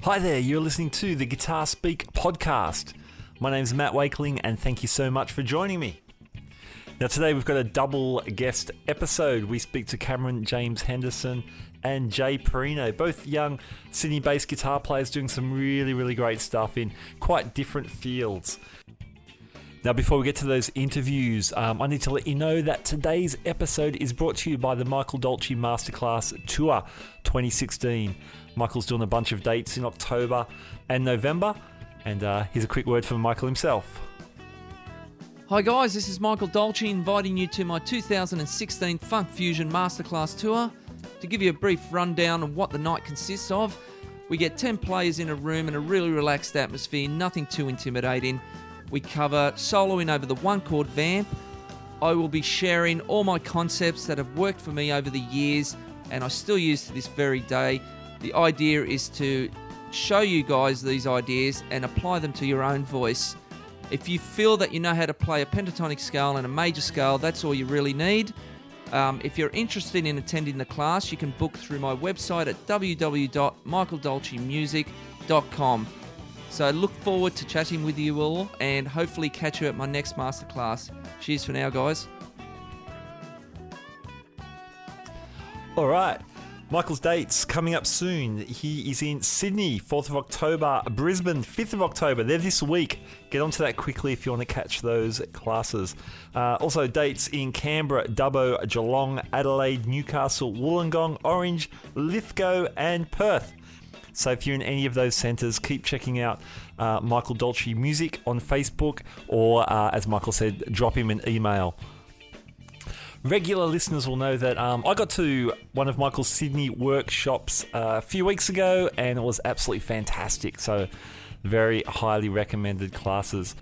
Hi there, you're listening to the Guitar Speak podcast. My name's Matt Wakeling and thank you so much for joining me. Now today we've got a double guest episode. We speak to Cameron James Henderson and Jay Parrino, both young Sydney-based guitar players doing some really great stuff in quite different fields. Now before we get to those interviews, I need to let you know that today's episode is brought to you by the Michael Dolce Masterclass Tour 2016. Michael's doing a bunch of dates in October and November, and here's a quick word from Michael himself. Hi guys, this is Michael Dolce inviting you to my 2016 Funk Fusion Masterclass Tour. To give you a brief rundown of what the night consists of, we get 10 players in a room in a really relaxed atmosphere, nothing too intimidating. We cover soloing over the one-chord vamp. I will be sharing all my concepts that have worked for me over the years and I still use to this very day. The idea is to show you guys these ideas and apply them to your own voice. If you feel that you know how to play a pentatonic scale and a major scale, that's all you really need. If you're interested in attending the class, you can book through my website at www.michaeldolcemusic.com. So look forward to chatting with you all and hopefully catch you at my next masterclass. Cheers for now, guys. All right. Michael's dates coming up soon. He is in Sydney, 4th of October, Brisbane, 5th of October. They're this week. Get onto that quickly if you want to catch those classes. Also dates in Canberra, Dubbo, Geelong, Adelaide, Newcastle, Wollongong, Orange, Lithgow and Perth. So if you're in any of those centres, keep checking out Michael Dolce Music on Facebook or, as Michael said, drop him an email. Regular listeners will know that I got to one of Michael's Sydney workshops a few weeks ago and it was absolutely fantastic. So very highly recommended classes.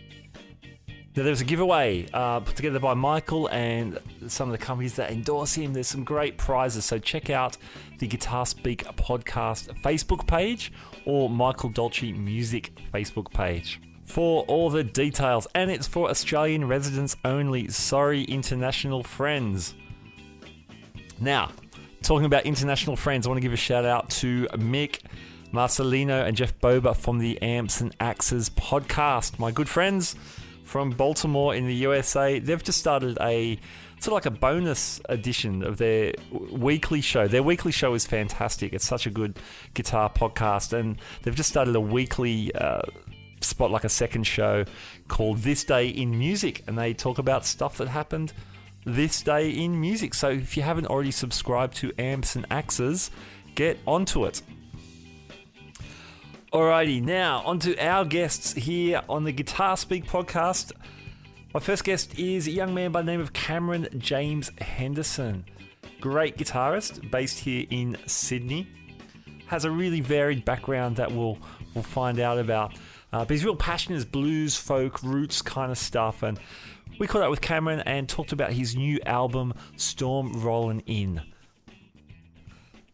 Now there's a giveaway put together by Michael and some of the companies that endorse him. There's some great prizes. So check out the Guitar Speak podcast Facebook page or Michael Dolce Music Facebook page for all the details, and it's for Australian residents only. Sorry, international friends. Now, talking about international friends, I want to give a shout out to Mick Marcelino and Jeff Boba from the Amps and Axes podcast. My good friends from Baltimore in the USA. They've just started a sort of like a bonus edition of their weekly show. Their weekly show is fantastic. It's such a good guitar podcast, and they've just started a weekly spot, like a second show called This Day in Music, and they talk about stuff that happened this day in music. So if you haven't already subscribed to Amps and Axes, get onto it. Alrighty, now onto our guests here on the Guitar Speak podcast. My first guest is a young man by the name of Cameron James Henderson. Great guitarist based here in Sydney. Has a really varied background that we'll find out about. But his real passion is blues, folk, roots kind of stuff. And we caught up with Cameron and talked about his new album, Storm Rollin In.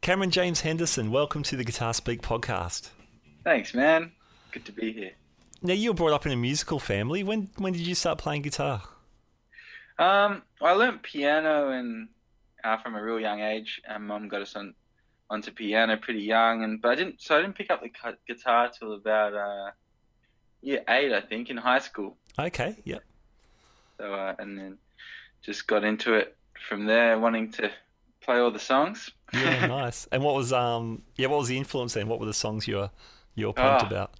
Cameron James Henderson, welcome to the Guitar Speak podcast. Thanks, man. Good to be here. Now, you were brought up in a musical family. When did you start playing guitar? I learnt piano from a real young age, and Mum got us onto piano pretty young. But I didn't pick up the guitar till about year 8, I think, in high school. Okay, yep. So and then just got into it from there, wanting to play all the songs. Yeah, nice. And what was the influence then? What were the songs you were pumped about?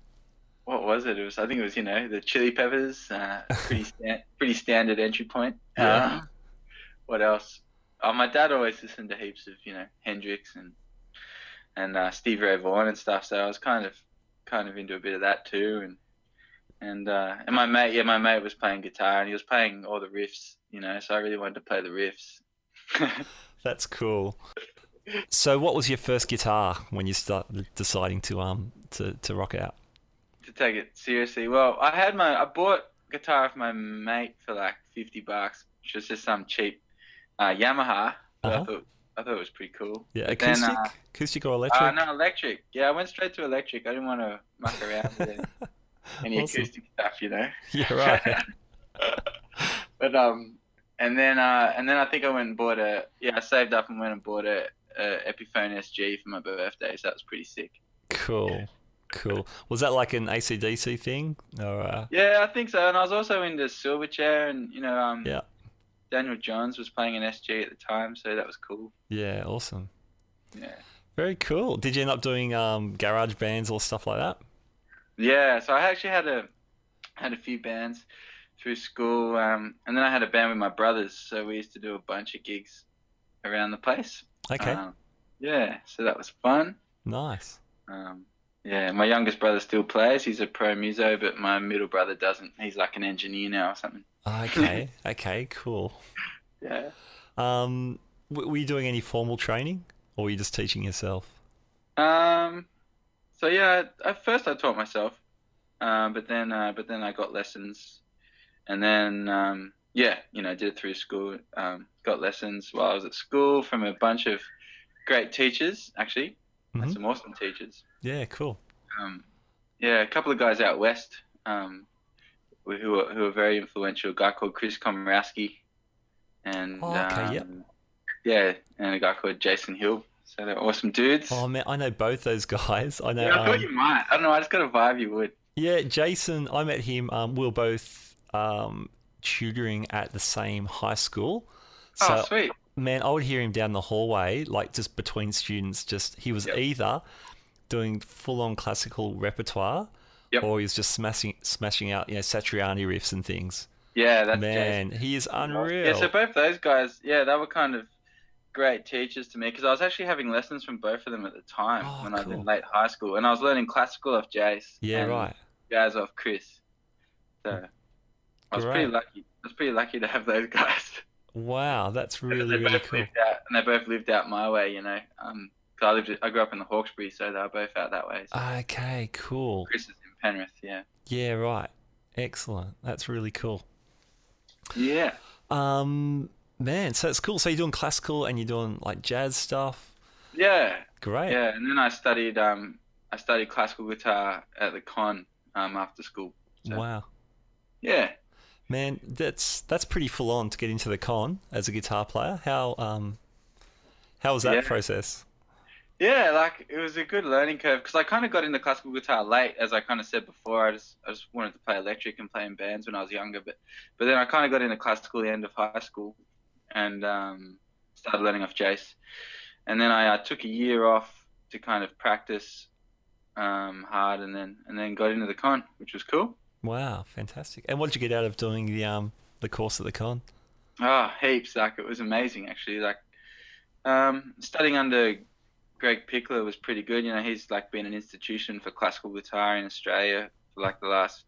What was it? I think it was the Chili Peppers. Pretty standard entry point. Yeah. What else? Oh, my dad always listened to heaps of Hendrix and Stevie Ray Vaughan and stuff. So I was kind of into a bit of that too. And my mate was playing guitar and he was playing all the riffs. So I really wanted to play the riffs. That's cool. So what was your first guitar when you started deciding to rock out? To take it seriously, well, I bought guitar off my mate for like $50, which was just some cheap Yamaha. But I thought it was pretty cool. Yeah, acoustic? Acoustic or electric? No, electric. Yeah, I went straight to electric. I didn't want to muck around with any Awesome. acoustic stuff, Yeah, right. But and then I think I went and bought I saved up and went and bought a Epiphone SG for my birthday, so that was pretty sick. Cool. Cool. Was that like an AC/DC thing? Or Yeah, I think so. And I was also into Silverchair, and yeah, Daniel Johns was playing an SG at the time, so that was cool. yeah, awesome. Yeah. Very cool. Did you end up doing garage bands or stuff like that? Yeah, so I actually had a few bands through school, and then I had a band with my brothers, so we used to do a bunch of gigs around the place. Okay, Yeah, so that was fun. nice. Yeah, my youngest brother still plays. He's a pro muso, but my middle brother doesn't. He's like an engineer now or something. Okay, okay, cool. Yeah. Were you doing any formal training, or were you just teaching yourself? So yeah, at first I taught myself, but then I got lessons, and then yeah, did it through school. Got lessons while I was at school from a bunch of great teachers, actually. Had Hmm. some awesome teachers. Yeah, cool. Yeah, a couple of guys out west, who are very influential. A guy called Chris Komorowski, and Oh, okay, yep. yeah, and a guy called Jason Hill. So they're awesome dudes. Oh man, I know both those guys. I know. Yeah, I thought you might. I don't know. I just got a vibe you would. Yeah, Jason. I met him. We were both tutoring at the same high school. So, Oh, sweet. man, I would hear him down the hallway, like just between students. Just he was Yep. either doing full-on classical repertoire, Yep. or he was just smashing out, Satriani riffs and things. Yeah, that's Man, Jason. he is Yeah, unreal. so both those guys, yeah, they were kind of great teachers to me because I was actually having lessons from both of them at the time Oh, when I was cool. in late high school, and I was learning classical off Jace Yeah, and right. jazz off Chris. So I was pretty Great. lucky. I was pretty lucky to have those guys. Wow, that's Because really, they really both cool. lived out, and they both lived out my way, 'cause I grew up in the Hawkesbury, so they were both out that way. So Okay, cool. Chris is in Penrith, yeah. Yeah, right. Excellent. That's really cool. Yeah. Man, so it's cool. So you're doing classical and you're doing like jazz stuff. Yeah. Great. Yeah, and then I studied classical guitar at the con after school. So Wow. yeah. Man, that's pretty full on to get into the con as a guitar player. How was that Yeah. process? Yeah, like it was a good learning curve because I kind of got into classical guitar late, as I kind of said before. I just wanted to play electric and play in bands when I was younger, but then I kind of got into classical at the end of high school and started learning off Jace, and then I took a year off to kind of practice hard, and then got into the con, which was cool. Wow, fantastic. And what did you get out of doing the course at the con? Oh, heaps! Like it was amazing actually. Like studying under Greg Pickler was pretty good. He's like been an institution for classical guitar in Australia for like the last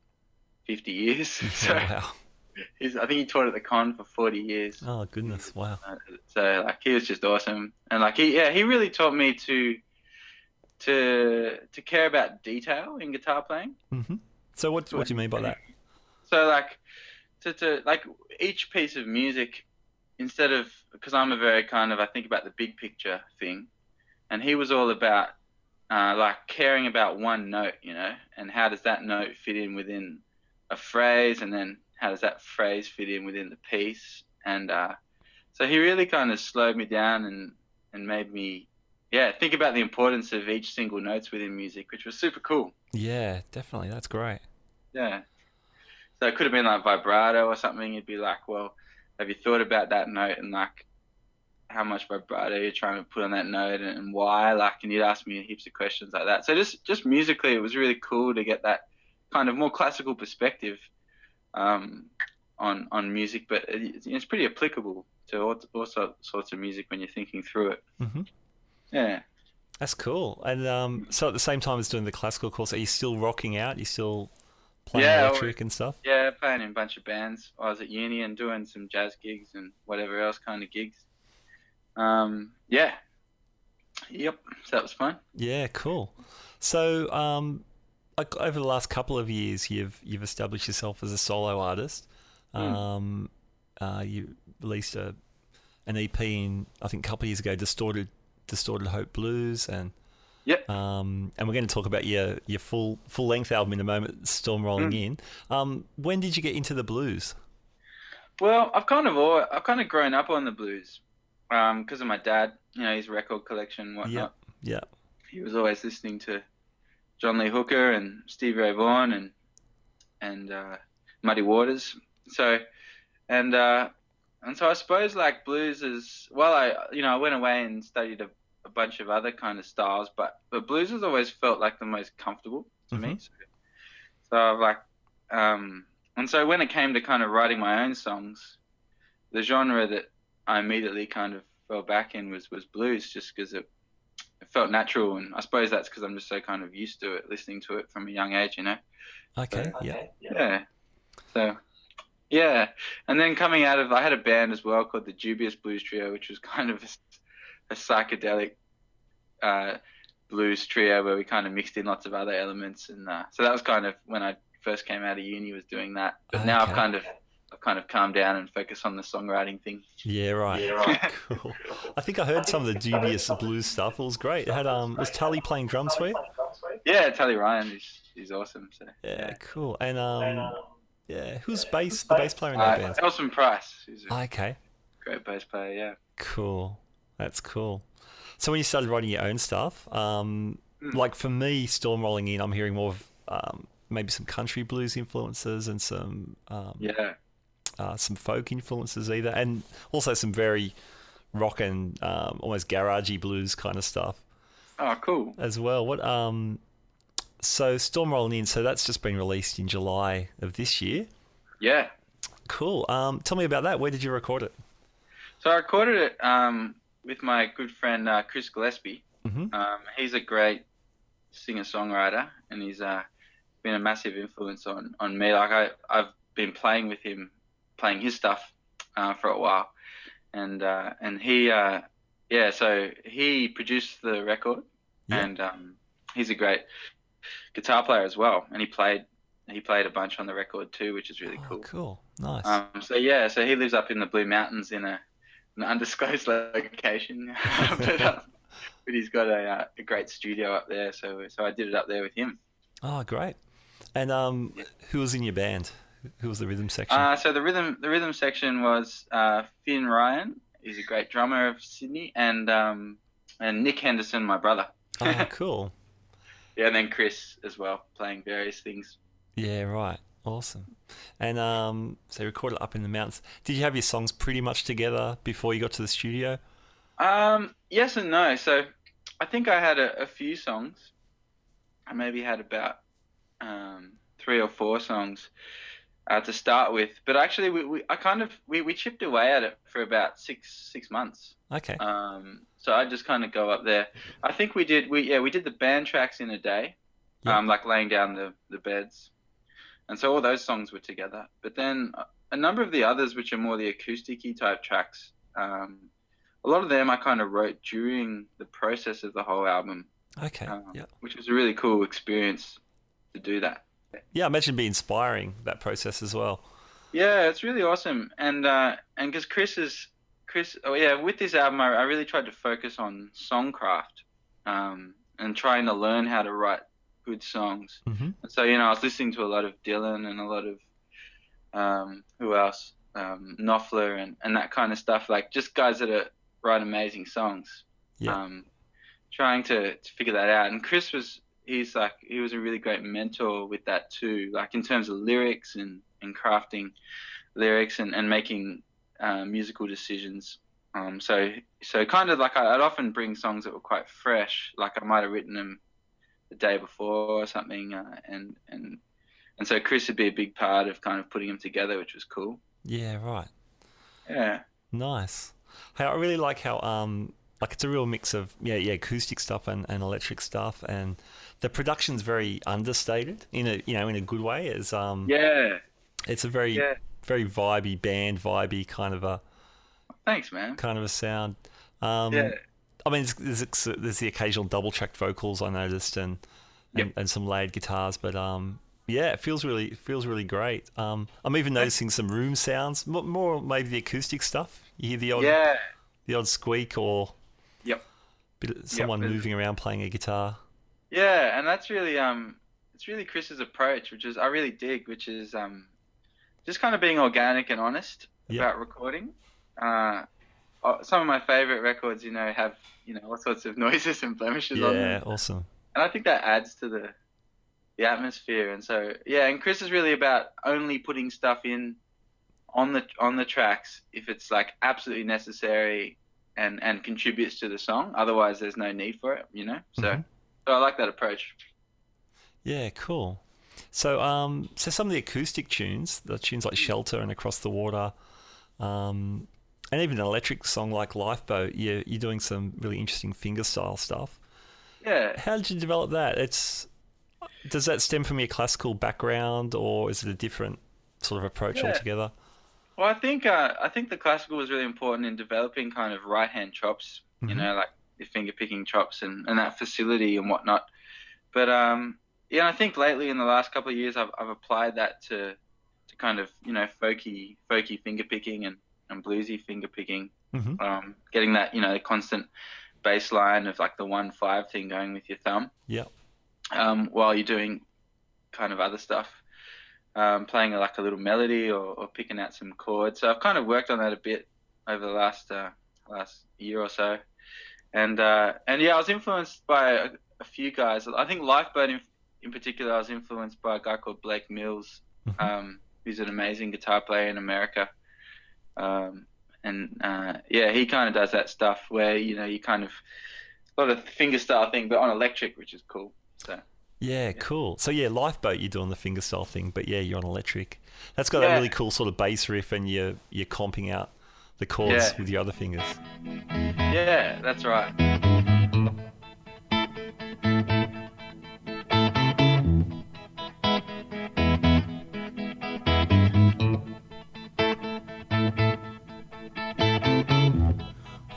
50 years. So Wow. I think he taught at the con for 40 years. Oh goodness, wow. So like he was just awesome, and like he really taught me to care about detail in guitar playing. Hmm. So what do you mean by that? So like to like each piece of music, instead of, because I'm a very kind of, I think about the big picture thing, and he was all about like caring about one note, and how does that note fit in within a phrase, and then how does that phrase fit in within the piece, and so he really kind of slowed me down and made me think about the importance of each single notes within music, which was super cool. Yeah, definitely. That's great. Yeah. So it could have been like vibrato or something. You'd be like, well, have you thought about that note and like how much vibrato you're trying to put on that note and why? Like, and you'd ask me heaps of questions like that. So just musically, it was really cool to get that kind of more classical perspective on music, but it's pretty applicable to all sorts of music when you're thinking through it. Hmm. Yeah. That's cool. And so at the same time as doing the classical course, are you still rocking out? You still playing electric and stuff? Yeah, playing in a bunch of bands. I was at uni and doing some jazz gigs and whatever else kind of gigs. Yeah. Yep. So that was fun. Yeah, cool. So like over the last couple of years, you've established yourself as a solo artist. You released an EP in, I think, a couple of years ago, Distorted Hope Blues, and Yep. and we're going to talk about your full length album in a moment, Storm Rolling In. When did you get into the blues? Well, I've kind of grown up on the blues, because of my dad. His record collection and whatnot. Yeah. He was always listening to John Lee Hooker and Stevie Ray Vaughan and Muddy Waters. So and so I suppose like blues is, well, I went away and studied a bunch of other kind of styles, but blues has always felt like the most comfortable to me. So I've like and so when it came to kind of writing my own songs, the genre that I immediately kind of fell back in was blues, just because it felt natural, and I suppose that's because I'm just so kind of used to it, listening to it from a young age, you know. Okay. So, Yeah. Yeah. So yeah, and then coming out of, I had a band as well called the Dubious Blues Trio, which was kind of a psychedelic blues trio where we kind of mixed in lots of other elements, and so that was kind of when I first came out of uni, was doing that. But now I've kind of calmed down and focused on the songwriting thing. Yeah, right. Cool. I think I heard some of the dubious blues stuff. It was great. It had was Tully playing drums for you? Yeah, Tully Ryan, he's awesome. So yeah, cool. And yeah, who's the bass player in that band? Elson Price. He's a okay. great bass player. Yeah. Cool. That's cool. So when you started writing your own stuff, like for me, Storm Rolling In, I'm hearing more of maybe some country blues influences and some some folk influences either, and also some very rock and almost garagey blues kind of stuff. Oh, cool. As well. What so Storm Rolling In, so that's just been released in July of this year. Yeah. Cool. Tell me about that. Where did you record it? So I recorded it with my good friend Chris Gillespie. He's a great singer-songwriter, and he's been a massive influence on me. Like I've been playing with him, playing his stuff for a while, and he so he produced the record, and he's a great guitar player as well, and he played a bunch on the record too, which is really cool. Cool, nice. So he lives up in the Blue Mountains in an undisclosed location, but he's got a great studio up there, so I did it up there with him. Oh, great. And who was in your band? Who was the rhythm section? So the rhythm section was Finn Ryan. He's a great drummer of Sydney, and Nick Henderson, my brother. Oh, cool. Yeah, and then Chris as well, playing various things. Yeah, right. Awesome. And so you recorded up in the mountains. Did you have your songs pretty much together before you got to the studio? Yes and no. So I think I had a few songs. I maybe had about 3 or 4 songs to start with, but actually we chipped away at it for about six months. Okay. So I just kind of go up there. I think we did the band tracks in a day, like laying down the beds, and so all those songs were together. But then a number of the others, which are more the acoustic-y type tracks, a lot of them I kind of wrote during the process of the whole album. Okay. Which was a really cool experience to do that. Yeah, I imagine it'd be inspiring, that process as well. Yeah, it's really awesome, and because with this album, I really tried to focus on songcraft, and trying to learn how to write good songs. And so I was listening to a lot of Dylan and a lot of who else, Knopfler and that kind of stuff, like just guys that write amazing songs. Trying to figure that out, and Chris he was a really great mentor with that too, like in terms of lyrics and crafting lyrics and making musical decisions. So kind of like I'd often bring songs that were quite fresh, like I might have written them the day before or something, and so Chris would be a big part of kind of putting them together, which was cool. Yeah, right. Yeah. Nice. Hey, I really like how like it's a real mix of acoustic stuff and electric stuff, and the production's very understated in a good way. It's it's a very very vibey kind of a. Thanks, man. Kind of a sound. I mean, there's the occasional double-tracked vocals I noticed, and some layered guitars, but it feels really great. I'm even noticing some room sounds, more maybe the acoustic stuff. You hear the odd squeak or someone moving around playing a guitar. Yeah, and that's really it's really Chris's approach, which is I really dig, which is just kind of being organic and honest about recording. Some of my favorite records, have all sorts of noises and blemishes on them. Yeah, awesome. And I think that adds to the atmosphere. And so yeah, and Chris is really about only putting stuff in on the tracks if it's like absolutely necessary and contributes to the song. Otherwise, there's no need for it, you know. So, Hmm. so I like that approach. Yeah, cool. So, so some of the acoustic tunes, the tunes like "Shelter" and "Across the Water," um, and even an electric song like "Lifeboat," you're doing some really interesting fingerstyle stuff. Yeah, How did you develop that? Does that stem from your classical background, or is it a different sort of approach yeah. altogether? Well, I think the classical was really important in developing kind of right hand chops, you Hmm. know, like the finger picking chops and that facility and whatnot. But yeah, I think lately in the last couple of years, I've applied that to kind of folky finger picking and bluesy finger picking, Hmm. getting that the constant bass line of like the 1/5 thing going with your thumb, Yeah. while you're doing kind of other stuff, playing like a little melody or picking out some chords. So I've kind of worked on that a bit over the last year or so, and yeah, I was influenced by a few guys. I think Lifeboat in particular, I was influenced by a guy called Blake Mills, Hmm. who's an amazing guitar player in America. Um, and yeah, he kind of does that stuff where you kind of a lot of fingerstyle thing, but on electric, which is cool. So Yeah, yeah, cool. So yeah, Lifeboat, you're doing the fingerstyle thing, but yeah, you're on electric. That's got that yeah, really cool sort of bass riff, and you're comping out the chords yeah, with your other fingers. yeah. That's right.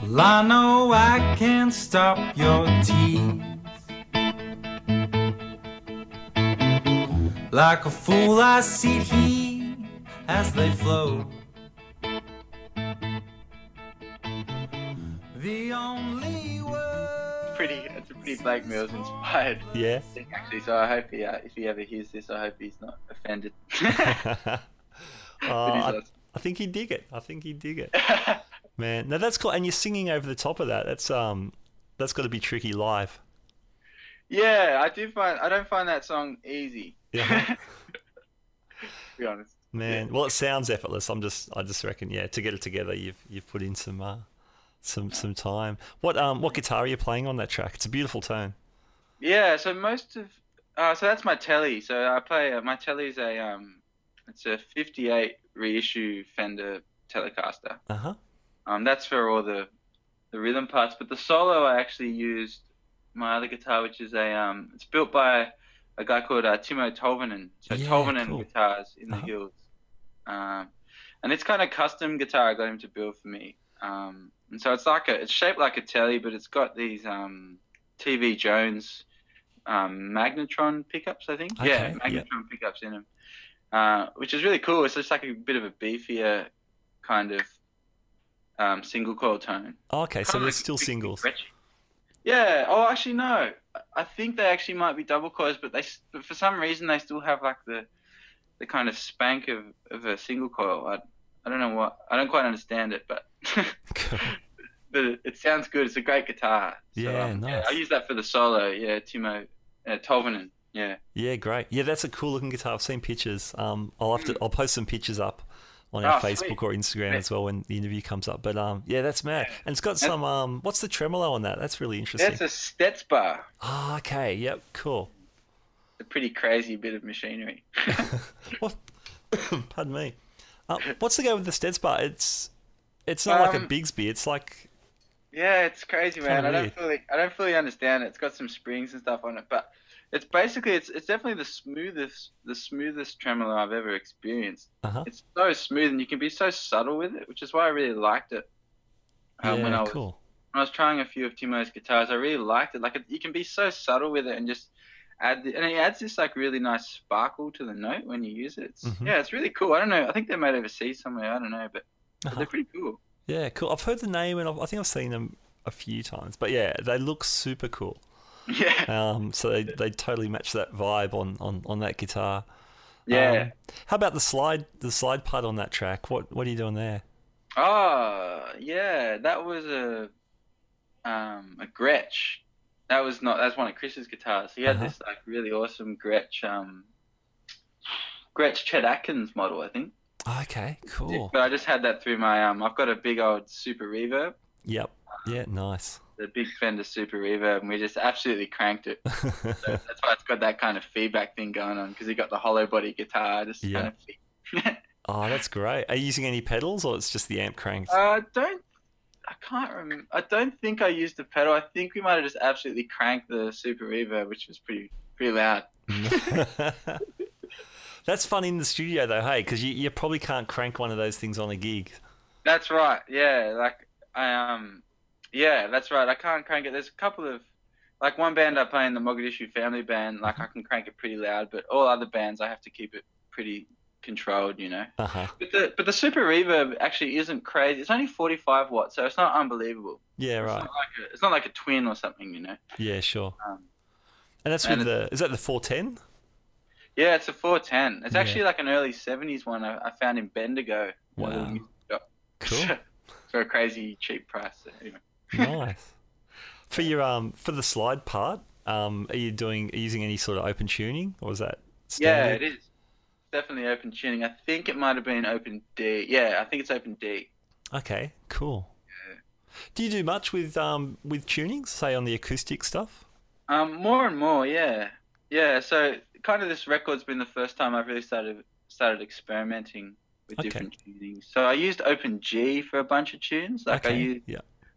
Well, I know I can't stop your tears. Like a fool, I sit here as they flow. The only word. It's a pretty Blake Mills inspired Yeah. thing actually. So I hope if he ever hears this, I hope he's not offended. But he's I think he'd dig it. I think he'd dig it. awesome. Man, no, that's cool. And you're singing over the top of that. That's got to be tricky live. Yeah, I don't find that song easy. Yeah. To be honest. Yeah. Man, well, it sounds effortless. I just reckon, yeah, to get it together, you've put in some time. What guitar are you playing on that track? It's a beautiful tone. Yeah, so so that's my telly. So I play my telly's it's a 58 reissue Fender Telecaster. Uh huh. That's for all the rhythm parts, but the solo I actually used my other guitar, which is it's built by a guy called Timo Tolvanen. So Yeah, Tolvanen cool. Guitars in Uh the huh. Hills. Um, and it's kind of custom guitar I got him to build for me. And so it's shaped like a telly, but it's got these TV Jones magnetron pickups, I think. Yeah, Okay. Yeah. magnetron pickups in them, which is really cool. It's just like a bit of a beefier kind of single coil tone. Okay, so Kind of they're like still Pixie singles. Gretsch. Yeah. Oh, actually, no. I think they actually might be double coils, but for some reason they still have like the kind of spank of a single coil. I don't know what. I don't quite understand it, but Cool. but it sounds good. It's a great guitar. So Yeah, yeah, I nice. use that for the solo. Yeah, Timo Tolvanen. Yeah. Yeah, great. Yeah, that's a cool looking guitar. I've seen pictures. Mm. I'll post some pictures up on our Oh, sweet. Facebook or Instagram Yeah. as well when the interview comes up. But yeah, that's mad. And it's got That's, some what's the tremolo on that? That's really that's interesting. a Stetz bar. Ah, okay. Yep. Cool. A pretty crazy bit of machinery. What? Pardon me. What's the go with the Steads bar? It's not like a Um, Bigsby. It's like Yeah, it's crazy, kind of man. weird. I don't fully understand it. It's got some springs and stuff on it, but it's definitely the smoothest tremolo I've ever experienced. Uh huh. It's so smooth and you can be so subtle with it, which is why I really liked it. When Yeah. I was Cool. trying a few of Timo's guitars, I really liked it. You can be so subtle with it and just and it adds this like really nice sparkle to the note when you use it. Hmm. Yeah, it's really cool. I don't know. I think they're made overseas somewhere. I don't know, Uh but huh. they're pretty cool. Yeah. Cool. I've heard the name and I think I've seen them a few times. But yeah, they look super cool. Yeah, So they totally match that vibe on that guitar. yeah. How about the slide part on that track? What are you doing there? Oh, yeah, that was a Gretsch. That's one of Chris's guitars. He had this like really awesome Gretsch Chet Atkins model, I think. Okay, cool. But I just had that through my I've got a big old Super Reverb. Yep. Yeah, nice. The big Fender Super Reverb, and we just absolutely cranked it. So that's why it's got that kind of feedback thing going on, because you got the hollow body guitar just kind of. Oh, that's great. Are you using any pedals, or it's just the amp cranked? I can't remember. I don't think I used a pedal. I think we might have just absolutely cranked the Super Reverb, which was pretty loud. That's fun in the studio though, hey, because you probably can't crank one of those things on a gig. That's right. Yeah, that's right. I can't crank it. There's a couple of, like one band I play in, the Mogadishu Family Band, like I can crank it pretty loud, but all other bands I have to keep it pretty controlled, you know. But the Super Reverb actually isn't crazy. It's only 45 watts, so it's not unbelievable. Yeah, right. It's not like a twin or something, you know. Yeah, sure. And that's with is that the 410? Yeah, it's a 410. It's actually like an early 70s one I found in Bendigo. Wow. Cool. For a crazy cheap price. So anyway. Nice. For your for the slide part, are you using any sort of open tuning, or is that standard? Yeah, it is. Definitely open tuning. I think it might have been open D. Yeah, I think it's open D. Okay, cool. Yeah. Do you do much with tunings, say on the acoustic stuff? More and more, yeah. Yeah, so kind of this record's been the first time I've really started experimenting with different tunings. So I used Open G for a bunch of tunes. Like I used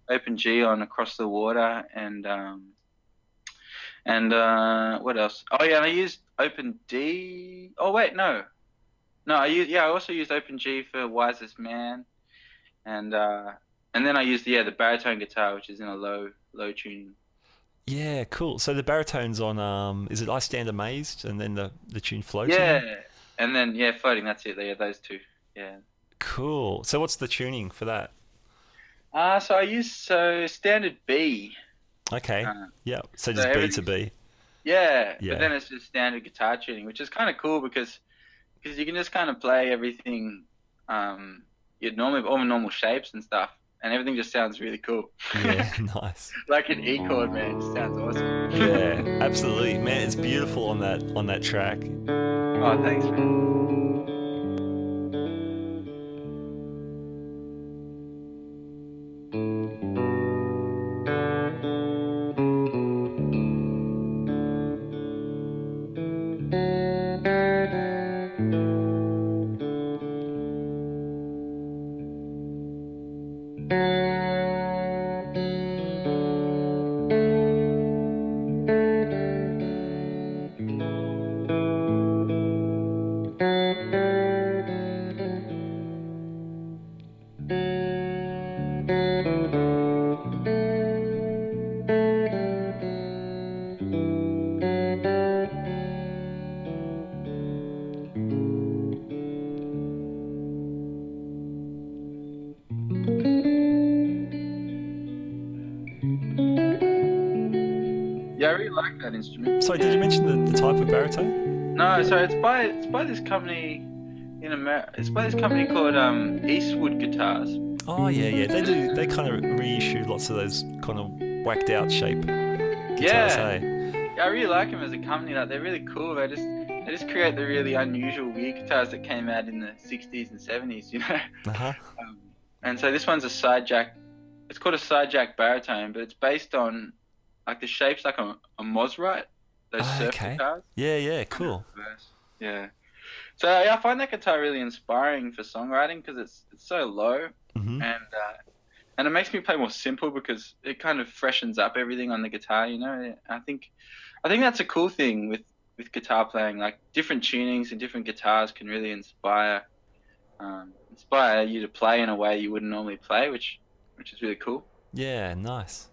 Open G on Across the Water and what else? Oh yeah, and I used Open D. Oh wait, no, I also used Open G for Wisest Man, and then I used the baritone guitar, which is in a low tuning. Yeah, cool. So the baritone's on is it I Stand Amazed, and then the tune Floating? Yeah, and then Floating. That's it. Yeah, those two. Yeah. Cool. So what's the tuning for that? So I use standard B. Okay. Yeah. So just B to B. Yeah. But then it's just standard guitar tuning, which is kind of cool because you can just kind of play everything you'd normally, all the normal shapes and stuff, and everything just sounds really cool. Yeah, nice. Like an E chord, man, it just sounds awesome. Yeah, absolutely, man. It's beautiful on that track. Oh, thanks, man. Yeah, I really like that instrument. Sorry, did you mention the type of baritone? No, so it's by this company in America. It's by this company called Eastwood Guitars. Oh yeah. They kind of reissue lots of those kind of whacked out shape guitars. Hey? Yeah, I really like them as a company. Like they're really cool. They just create the really unusual weird guitars that came out in the 60s and 70s, you know. And so this one's a side jack. It's called a side jack baritone, but it's based on like the shape's like a Mosrite, those surf guitars. Yeah, cool. Yeah. So I find that guitar really inspiring for songwriting because it's so low, and it makes me play more simple because it kind of freshens up everything on the guitar, you know. I think that's a cool thing with guitar playing. Like different tunings and different guitars can really inspire you to play in a way you wouldn't normally play, which is really cool. Yeah, nice.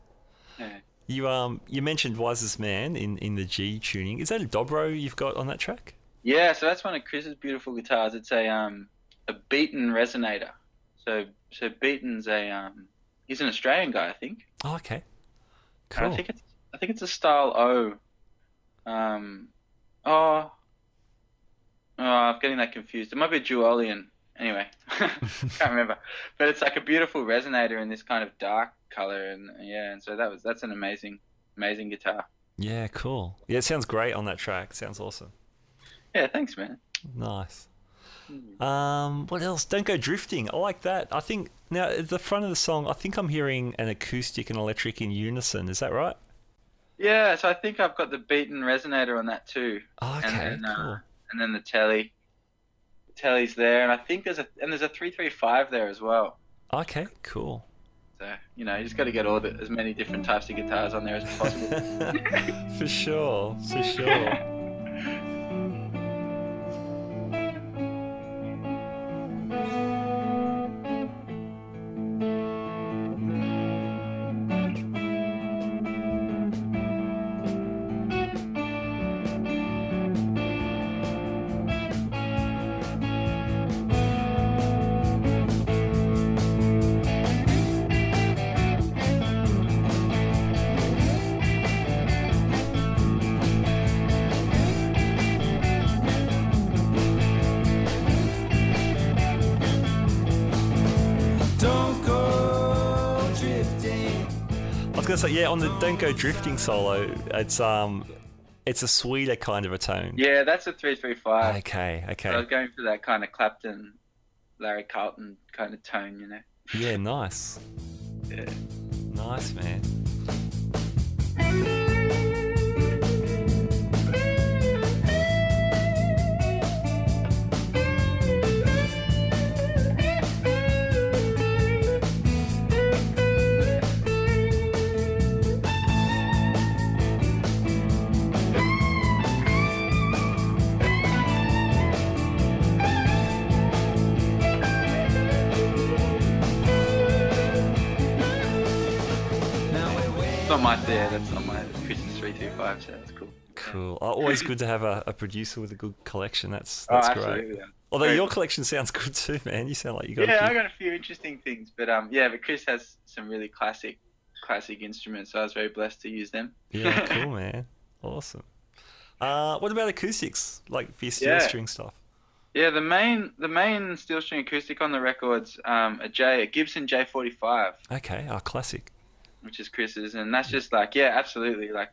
Yeah. You mentioned Wisest Man in the G tuning. Is that a dobro you've got on that track? Yeah, so that's one of Chris's beautiful guitars. It's a Beaton resonator. So Beaton's he's an Australian guy, I think. Oh, okay. Cool. And I think it's a style O. I'm getting that confused. It might be a Duolian. Anyway, can't remember. But it's like a beautiful resonator in this kind of dark color, and so that's an amazing amazing guitar. Yeah, cool. Yeah, it sounds great on that track. Sounds awesome. Yeah, thanks, man. Nice. What else? Don't Go Drifting. I like that. I think now at the front of the song, I think I'm hearing an acoustic and electric in unison. Is that right? Yeah, so I think I've got the beaten resonator on that too. Oh, okay, And then, cool. and then the telly. The telly's there, and I think there's a 335 there as well. Okay, cool. So, you just got to get as many different types of guitars on there as possible. For sure, for sure. So yeah, on the Don't Go Drifting solo, it's a sweeter kind of a tone. Yeah, that's a 335. Okay. So I was going for that kind of Clapton, Larry Carlton kind of tone, Yeah, nice. Yeah. Nice, man. That's on my Christmas 325, so that's cool. Cool. Always good to have a producer with a good collection. That's absolutely, great. yeah. Although Very your cool. collection sounds good too, man. You sound like you got. Yeah, I got a few interesting things, but but Chris has some really classic instruments, so I was very blessed to use them. Yeah, cool, man. Awesome. What about acoustics, like for your steel string stuff? Yeah, the main steel string acoustic on the record's a Gibson J45. Okay, classic. Which is Chris's, and that's just like, yeah, absolutely. Like,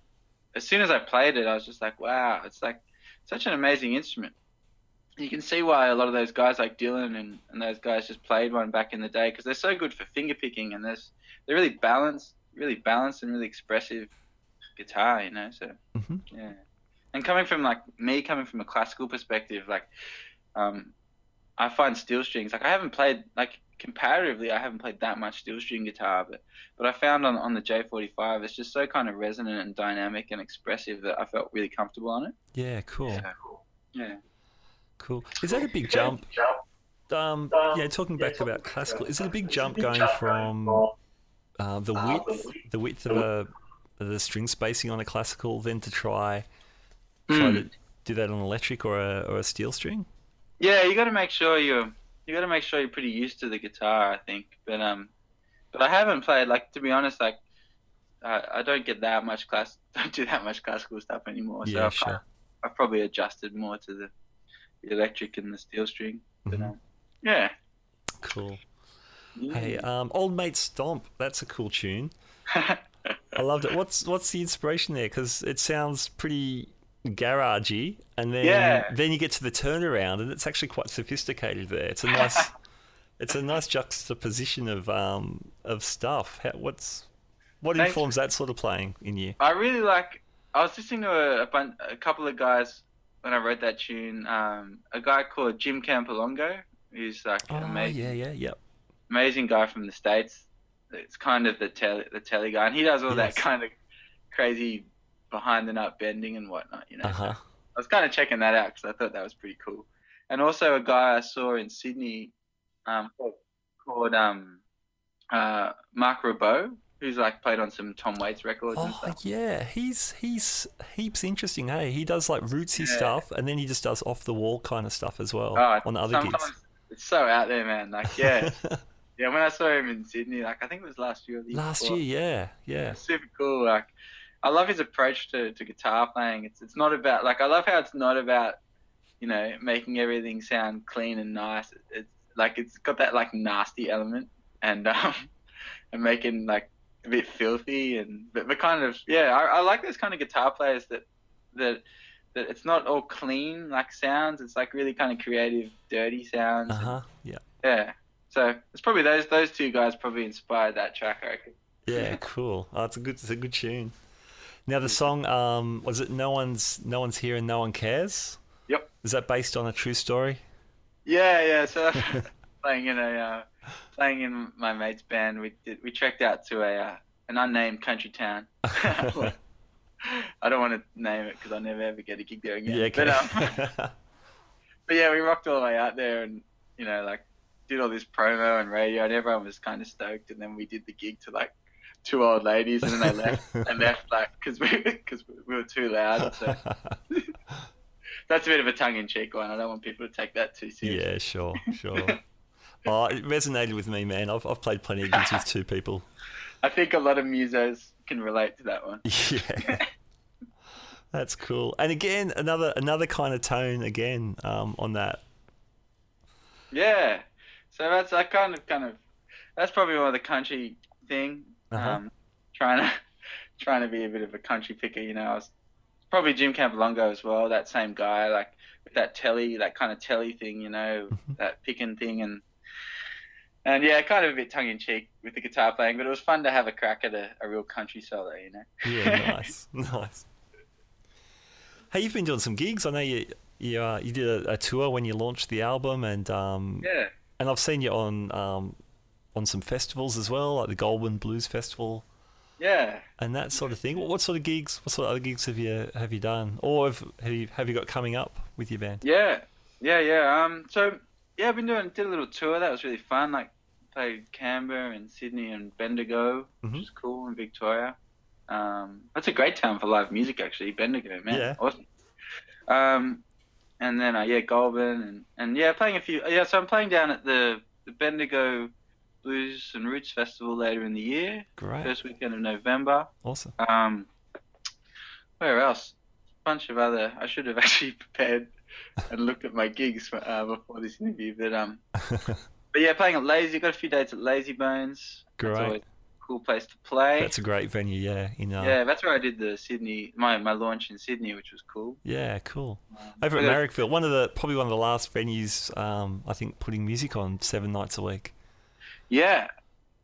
as soon as I played it, I was just like, wow, it's like such an amazing instrument. You can see why a lot of those guys like Dylan and those guys just played one back in the day, because they're so good for finger picking, and they're really balanced and really expressive guitar, So yeah. And coming from a classical perspective, like I find steel strings, like I haven't played, like comparatively, I haven't played that much steel string guitar, but I found on the J45, it's just so kind of resonant and dynamic and expressive that I felt really comfortable on it. Yeah, cool. Yeah. Cool. Is that a big jump? Talking back about classical, is it a big jump going from the width of the string spacing on a classical, then to try to do that on electric or a steel string? Yeah, you got to make sure you're pretty used to the guitar, I think. But I haven't played, like, to be honest, like I don't do that much classical stuff anymore. Yeah, so sure. I've probably adjusted more to the electric and the steel string. But yeah. Cool. Yeah. Hey, Old Mate Stomp, that's a cool tune. I loved it. What's the inspiration there? Because it sounds pretty garagey, and then you get to the turnaround, and it's actually quite sophisticated there. It's a nice juxtaposition of stuff. What informs that sort of playing in you? I really like. I was listening to a couple of guys when I wrote that tune. A guy called Jim Campolongo, who's like amazing. Amazing guy from the States. It's kind of the telly guy, and he does all that kind of crazy behind the nut bending and whatnot, So I was kind of checking that out because I thought that was pretty cool. And also a guy I saw in Sydney called Mark Ribot, who's like played on some Tom Waits records and stuff. Yeah, he's heaps interesting. Hey, he does like rootsy stuff, and then he just does off the wall kind of stuff as well on other gigs. It's so out there, man. Like, yeah. Yeah, when I saw him in Sydney, like I think it was last year or the year before. Yeah. It's super cool. Like, I love his approach to guitar playing. It's not about, like, I love how it's not about, making everything sound clean and nice. It's like it's got that like nasty element and making like a bit filthy, but kind of, yeah. I like those kind of guitar players that it's not all clean like sounds. It's like really kind of creative, dirty sounds. Yeah. Yeah. So it's probably those two guys probably inspired that track, I reckon. Yeah, cool. Oh, it's a good tune. Now the song, was it No One's Here and No One Cares? Yep. Is that based on a true story? Yeah. So playing in my mate's band, we trekked out to an unnamed country town. I don't want to name it because I'll never ever get a gig there again. Yeah, okay. But yeah, we rocked all the way out there, and like did all this promo and radio, and everyone was kind of stoked. And then we did the gig to like two old ladies, and then they left. They left like because we were too loud. So that's a bit of a tongue-in-cheek one. I don't want people to take that too seriously. Yeah, sure. Oh, it resonated with me, man. I've played plenty of gigs with two people. I think a lot of musos can relate to that one. Yeah. That's cool. And again, another kind of tone again on that. Yeah. So that's kind of that's probably more the country thing. Trying to be a bit of a country picker, I was probably Jim Campolongo as well, that same guy, like with that kind of telly thing, that picking thing, and yeah, kind of a bit tongue in cheek with the guitar playing, but it was fun to have a crack at a real country solo, Yeah, nice. Hey, you've been doing some gigs. I know you did a tour when you launched the album, and yeah, and I've seen you on some festivals as well, like the Goldwyn Blues Festival. Yeah. And that sort of thing. What sort of other gigs have you done, or have you got coming up with your band? Yeah. So yeah, I've did a little tour. That was really fun. Like played Canberra and Sydney and Bendigo, which is cool, and Victoria. That's a great town for live music, actually. Bendigo, man. Yeah. Awesome. And then Goulburn and yeah, playing a few. Yeah, so I'm playing down at the Bendigo Blues and Roots Festival later in the year. Great. First weekend of November. Awesome. Where else? A bunch of other. I should have actually prepared and looked at my gigs before this interview, but yeah, playing at Lazy. Got a few dates at Lazy Bones. Great. That's always a cool place to play. That's a great venue, yeah. Yeah, that's where I did the Sydney my launch in Sydney, which was cool. Yeah, cool. Over at Marrickville, probably one of the last venues, I think, putting music on 7 nights a week. Yeah,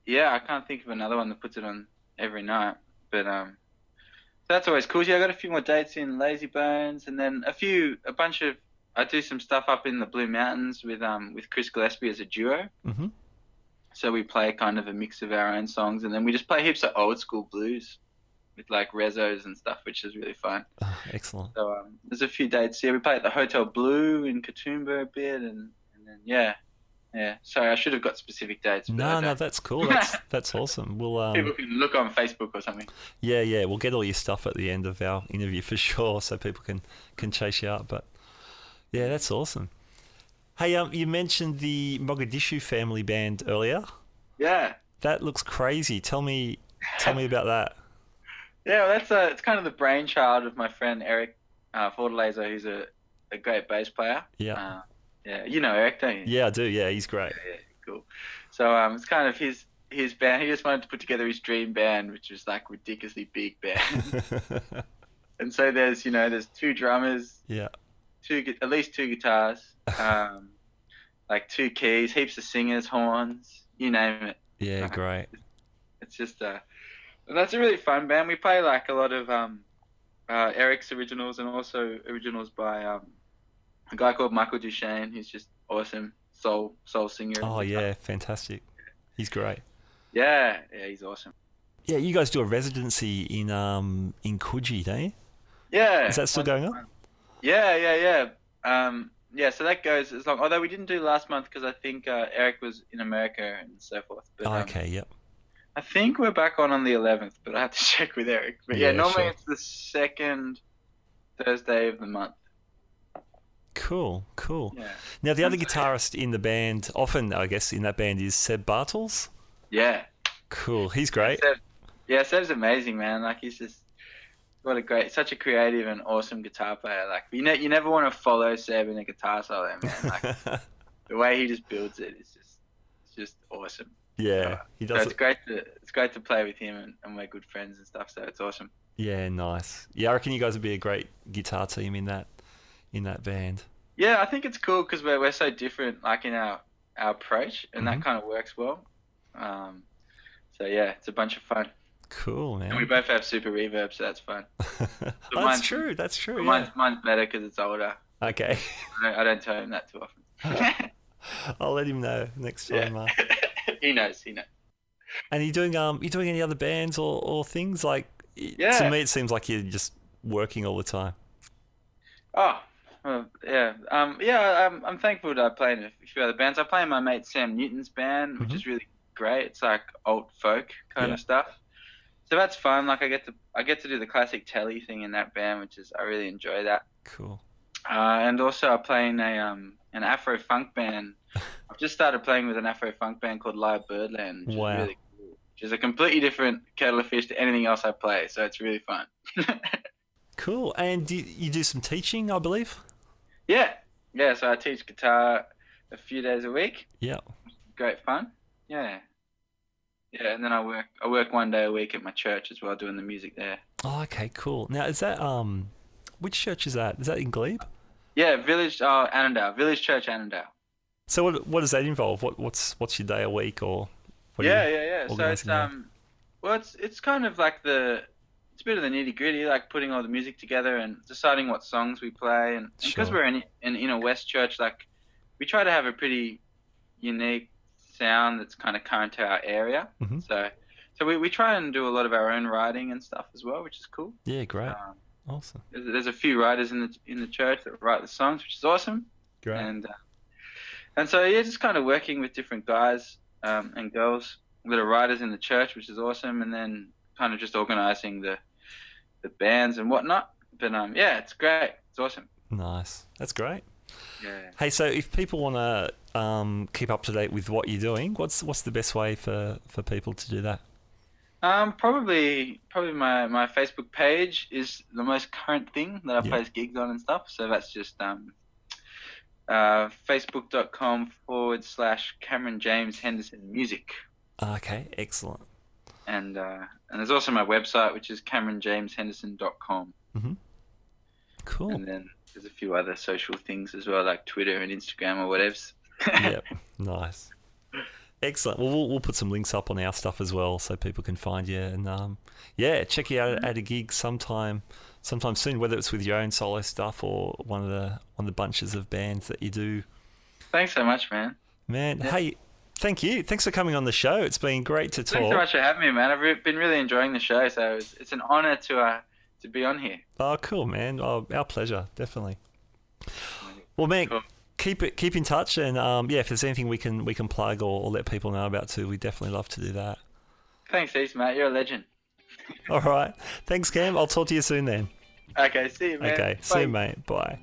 I can't think of another one that puts it on every night, but that's always cool. Yeah, I got a few more dates in Lazy Bones, and then a bunch of. I do some stuff up in the Blue Mountains with Chris Gillespie as a duo. Mm-hmm. So we play kind of a mix of our own songs, and then we just play heaps of old school blues with like rezzos and stuff, which is really fun. Oh, excellent. So there's a few dates here. We play at the Hotel Blue in Katoomba a bit, and then yeah. Sorry, I should have got specific dates. No, that's cool. That's awesome. We'll people can look on Facebook or something. Yeah. We'll get all your stuff at the end of our interview for sure, so people can chase you up. But yeah, that's awesome. Hey, you mentioned the Mogadishu family band earlier. Yeah. That looks crazy. Tell me about that. Yeah, well, it's kind of the brainchild of my friend Eric Fortaleza, who's a great bass player. Yeah. Yeah, you know Eric, don't you? Yeah, I do. Yeah, he's great. Yeah, cool. So it's kind of his band. He just wanted to put together his dream band, which was like ridiculously big band. And so there's 2 drummers. Yeah. At least 2 guitars. Like 2 keys, heaps of singers, horns, you name it. Yeah, great. It's just that's a really fun band. We play like a lot of Eric's originals and also originals by a guy called Michael Dolce, who's just awesome soul singer. Oh yeah, fantastic. He's great. Yeah, he's awesome. Yeah, you guys do a residency in Coogee, don't you? Yeah. Is that still going on? Yeah. Yeah, so that goes as long. Although we didn't do last month because I think Eric was in America and so forth. But, okay, yep. I think we're back on the 11th, but I have to check with Eric. But yeah, normally sure. It's the second Thursday of the month. Cool. Yeah. Now, the other guitarist in the band, often, I guess, in that band is Seb Bartels. Yeah. Cool. He's great. Seb's amazing, man. Like, he's just such a creative and awesome guitar player. Like, you never want to follow Seb in a guitar solo, man. Like, the way he just builds it is just awesome. Yeah, he So does it's it. great to play with him, and we're good friends and stuff. So it's awesome. Yeah, nice. Yeah, I reckon you guys would be a great guitar team in that band. Yeah, I think it's cool because we're so different, like in our approach, and Hmm. that kind of works well. Um, so yeah, it's a bunch of fun, Cool, and we man. both have super reverb, so that's fun. But That's true. That's true. but Yeah. mine's better because it's older. Okay. I don't tell him that too often. I'll let him know next Yeah, time. he knows. He knows. And you doing any other bands or things like? To Yeah. me, it seems like you're just working all the time. Oh, well, yeah. I'm thankful that I play in a few other bands. I play in my mate Sam Newton's band, which Hmm. is really great. It's like alt folk kind Yeah. of stuff. So that's fun. Like I get to do the classic telly thing in that band, which is I really enjoy that. Cool. And also I play in an Afro funk band. I've just started playing with an Afro funk band called Live Birdland, which is Wow. really cool. Which is a completely different kettle of fish to anything else I play. So it's really fun. Cool. And you do some teaching, I believe? Yeah, yeah. So I teach guitar a few days a week. Yeah. Great fun. Yeah. Yeah, and then I work 1 day a week at my church as well, doing the music there. Oh, okay, cool. Now, is that which church is that? Is that in Glebe? Yeah, Annandale, Village Church Annandale. So what does that involve? What's your day a week, or what are you Yeah. So it's organising there? well, it's kind of like it's a bit of the nitty gritty, like putting all the music together and deciding what songs we play, and because Sure. we're in a West church, like we try to have a pretty unique sound that's kind of current to our area. Hmm. So we try and do a lot of our own writing and stuff as well, which is cool. Yeah, great. Um, Awesome. there's a few writers in the church that write the songs, which is awesome. Great. And so yeah, just kind of working with different guys and girls that are writers in the church, which is awesome, and then kind of just organizing the bands and whatnot. But yeah, it's great. It's awesome. Nice. That's great. Yeah. Hey, so if people want to keep up to date with what you're doing, what's the best way for people to do that? Probably my Facebook page is the most current thing that I Yeah. post gigs on and stuff. So that's just facebook.com/Cameron James Henderson Music. Okay, excellent. And there's also my website, which is CameronJamesHenderson.com. Hmm. Cool. And then there's a few other social things as well, like Twitter and Instagram or whatevs. Yep. Nice. Excellent. Well, we'll put some links up on our stuff as well, so people can find you and yeah, check you out at a gig sometime soon, whether it's with your own solo stuff or one of the bunches of bands that you do. Thanks so much, man. Man, Yeah. hey, thank you. Thanks for coming on the show. It's been great to Thanks so talk. much for having me, man. I've been really enjoying the show, so it's an honor to be on here. Oh, cool, man. Oh, our pleasure, definitely. Well, man, Cool. keep in touch, and yeah, if there's anything we can plug or let people know about too, we definitely love to do that. Thanks, East, mate. You're a legend. All right, thanks, Cam. I'll talk to you soon then. Okay, see you, man. Okay, see Bye. you, mate. Bye.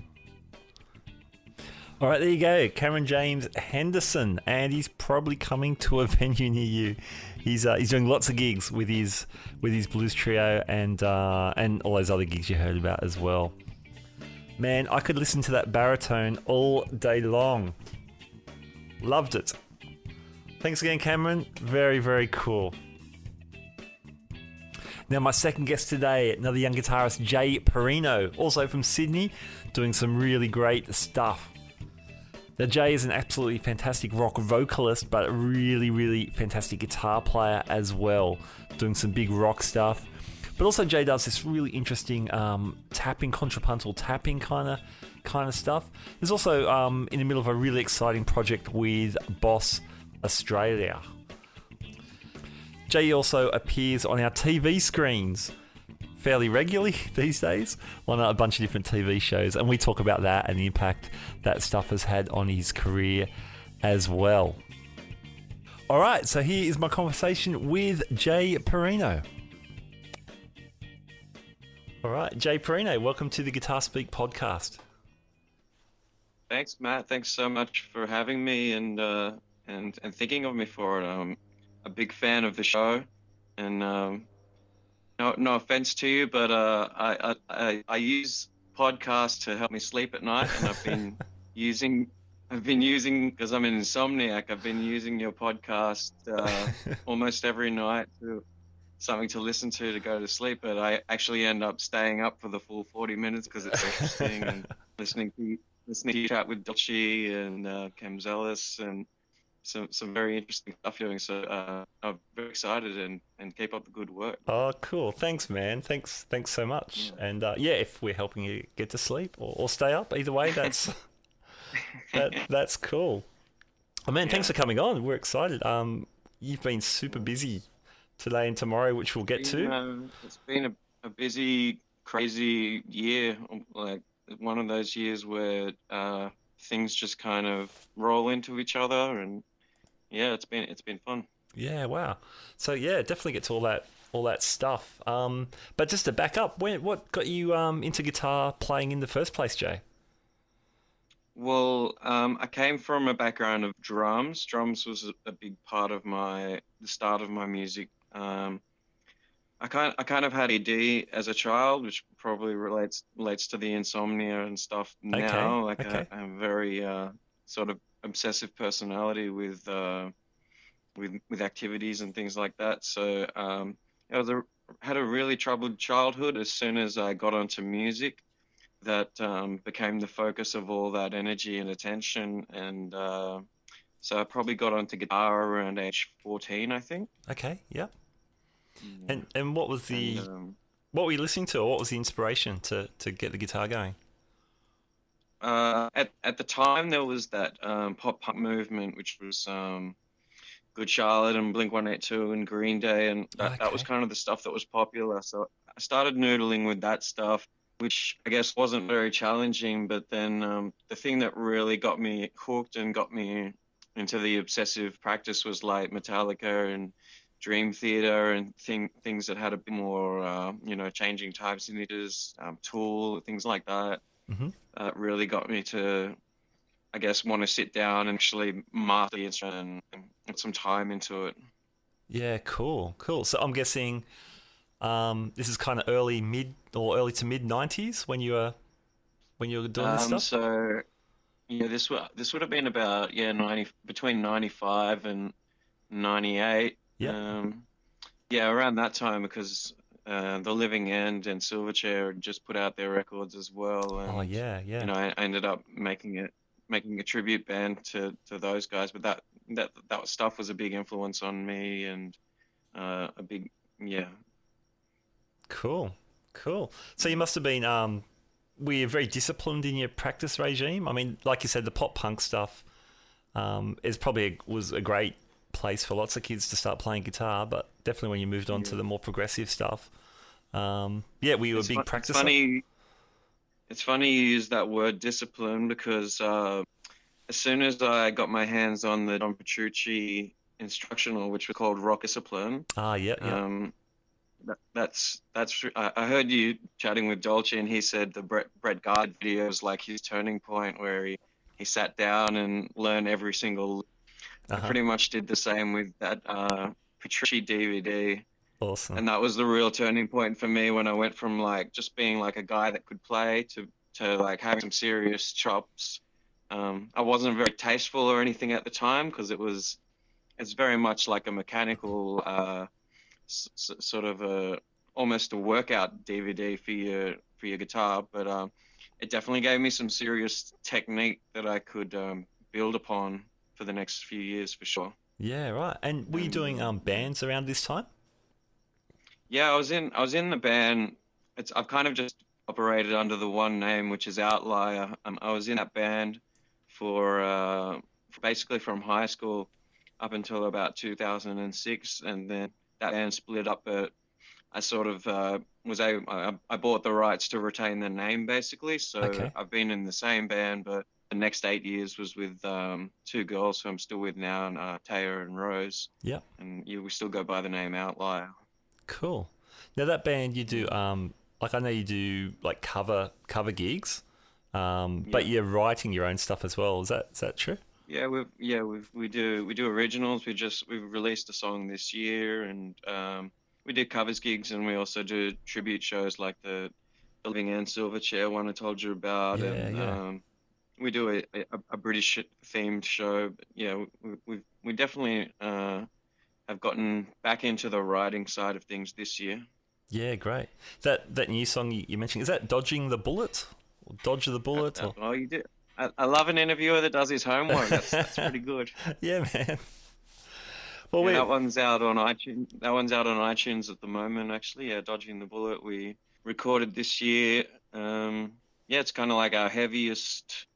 All right, there you go, Cameron James Henderson, and he's probably coming to a venue near you. He's doing lots of gigs with his blues trio and all those other gigs you heard about as well. Man, I could listen to that baritone all day long. Loved it. Thanks again, Cameron. Very, very cool. Now, my second guest today, another young guitarist, Jay Parrino, also from Sydney, doing some really great stuff. Now, Jay is an absolutely fantastic rock vocalist, but a really, really fantastic guitar player as well, doing some big rock stuff. But also, Jay does this really interesting tapping, contrapuntal tapping kind of stuff. He's also in the middle of a really exciting project with Boss Australia. Jay also appears on our TV screens fairly regularly these days on a bunch of different TV shows, and we talk about that and the impact that stuff has had on his career as well. All right, so here is my conversation with Jay Parrino. All right, Jay Parrino, welcome to the Guitar Speak podcast. Thanks, Matt. Thanks so much for having me and thinking of me for it. I'm a big fan of the show, and no offense to you, but I use podcasts to help me sleep at night, and I've been using I've been using, because I'm an insomniac, I've been using your podcast almost every night to something to listen to go to sleep, but I actually end up staying up for the full 40 minutes because it's so interesting, and listening to you chat with Dolce and Cam Zellis and some very interesting stuff you're doing. So I'm very excited, and keep up the good work. Oh, cool. Thanks, man. Thanks so much. Yeah. And yeah, if we're helping you get to sleep or stay up, either way, that's cool. Oh man, thanks Yeah. for coming on. We're excited. You've been super busy today and tomorrow, which we'll get to. It's been a busy, crazy year. Like one of those years where things just kind of roll into each other, and yeah, it's been fun. Yeah, wow. So yeah, definitely get to all that stuff. But just to back up, what got you into guitar playing in the first place, Jay? Well, I came from a background of drums. Drums was a big part of the start of my music. I kind of had AD as a child, which probably relates to the insomnia and stuff Okay, now. Like okay. a very sort of obsessive personality with activities and things like that. So I had a really troubled childhood. As soon as I got onto music, that became the focus of all that energy and attention. And so I probably got onto guitar around age 14, I think. Okay, yeah. Yeah. And what was And what were you listening to, or what was the inspiration to get the guitar going? at the time, there was that pop punk movement, which was Good Charlotte and Blink-182 and Green Day, and that was Okay. kind of the stuff that was popular. So I started noodling with that stuff, which I guess wasn't very challenging. But then the thing that really got me hooked and got me into the obsessive practice was like Metallica and Dream Theater and things that had a bit more, changing time signatures, Tool, things like that. Hmm. Really got me to, I guess, want to sit down and actually master the instrument and put some time into it. Yeah, cool, cool. So I'm guessing this is kind of early to mid '90s when you were doing this stuff. So yeah, this would have been about 90 between 95 and 98. Yep. Yeah, around that time because The Living End and Silverchair had just put out their records as well, Oh and yeah, yeah. I ended up making a tribute band to those guys. But that stuff was a big influence on me, and a big yeah. Cool, cool. So you must have been were you very disciplined in your practice regime? I mean, like you said, the pop punk stuff is probably was a great place for lots of kids to start playing guitar, but definitely when you moved on to Yeah. the more progressive stuff, yeah, were you a big It's practicer? funny. It's funny you use that word discipline because as soon as I got my hands on the Don Petrucci instructional, which was called Rock Discipline, Ah, yeah, yeah. um, I heard you chatting with Dolce, and he said the Brett Gard video was like his turning point where he sat down and learned every single. Uh I huh. pretty much did the same with that Petrucci DVD. Awesome. And that was the real turning point for me when I went from like just being like a guy that could play to like having some serious chops. I wasn't very tasteful or anything at the time because it's very much like a mechanical sort of a almost a workout DVD for your guitar, but it definitely gave me some serious technique that I could build upon for the next few years for sure. Yeah, right. And were you And doing yeah. bands around this time? Yeah, I was in the band. I've kind of just operated under the one name, which is Outlier. I was in that band for basically from high school up until about 2006, and then that band split up. But I sort of I bought the rights to retain the name basically. So Okay. I've been in the same band, but the next 8 years was with two girls who I'm still with now, and Taya and Rose, Yeah. and yeah, we still go by the name Outlier. Cool. Now that band you do like I know you do like cover gigs, but Yeah. you're writing your own stuff as well. Is that true? We do originals. We've released a song this year, and we do covers gigs, and we also do tribute shows like the Living End Silverchair one I told you about, Yeah, and yeah. we do a British themed show. But yeah, we definitely have gotten back into the writing side of things this year. Yeah, great. That new song you mentioned, is that Dodging the Bullet? Or Dodge the Bullet? Or... Oh, you do. I love an interviewer that does his homework. That's pretty good. Yeah, man. Well, Yeah, we that one's out on iTunes. That one's out on iTunes at the moment, actually. Yeah, Dodging the Bullet. We recorded this year. Yeah, it's kind of like our heaviest,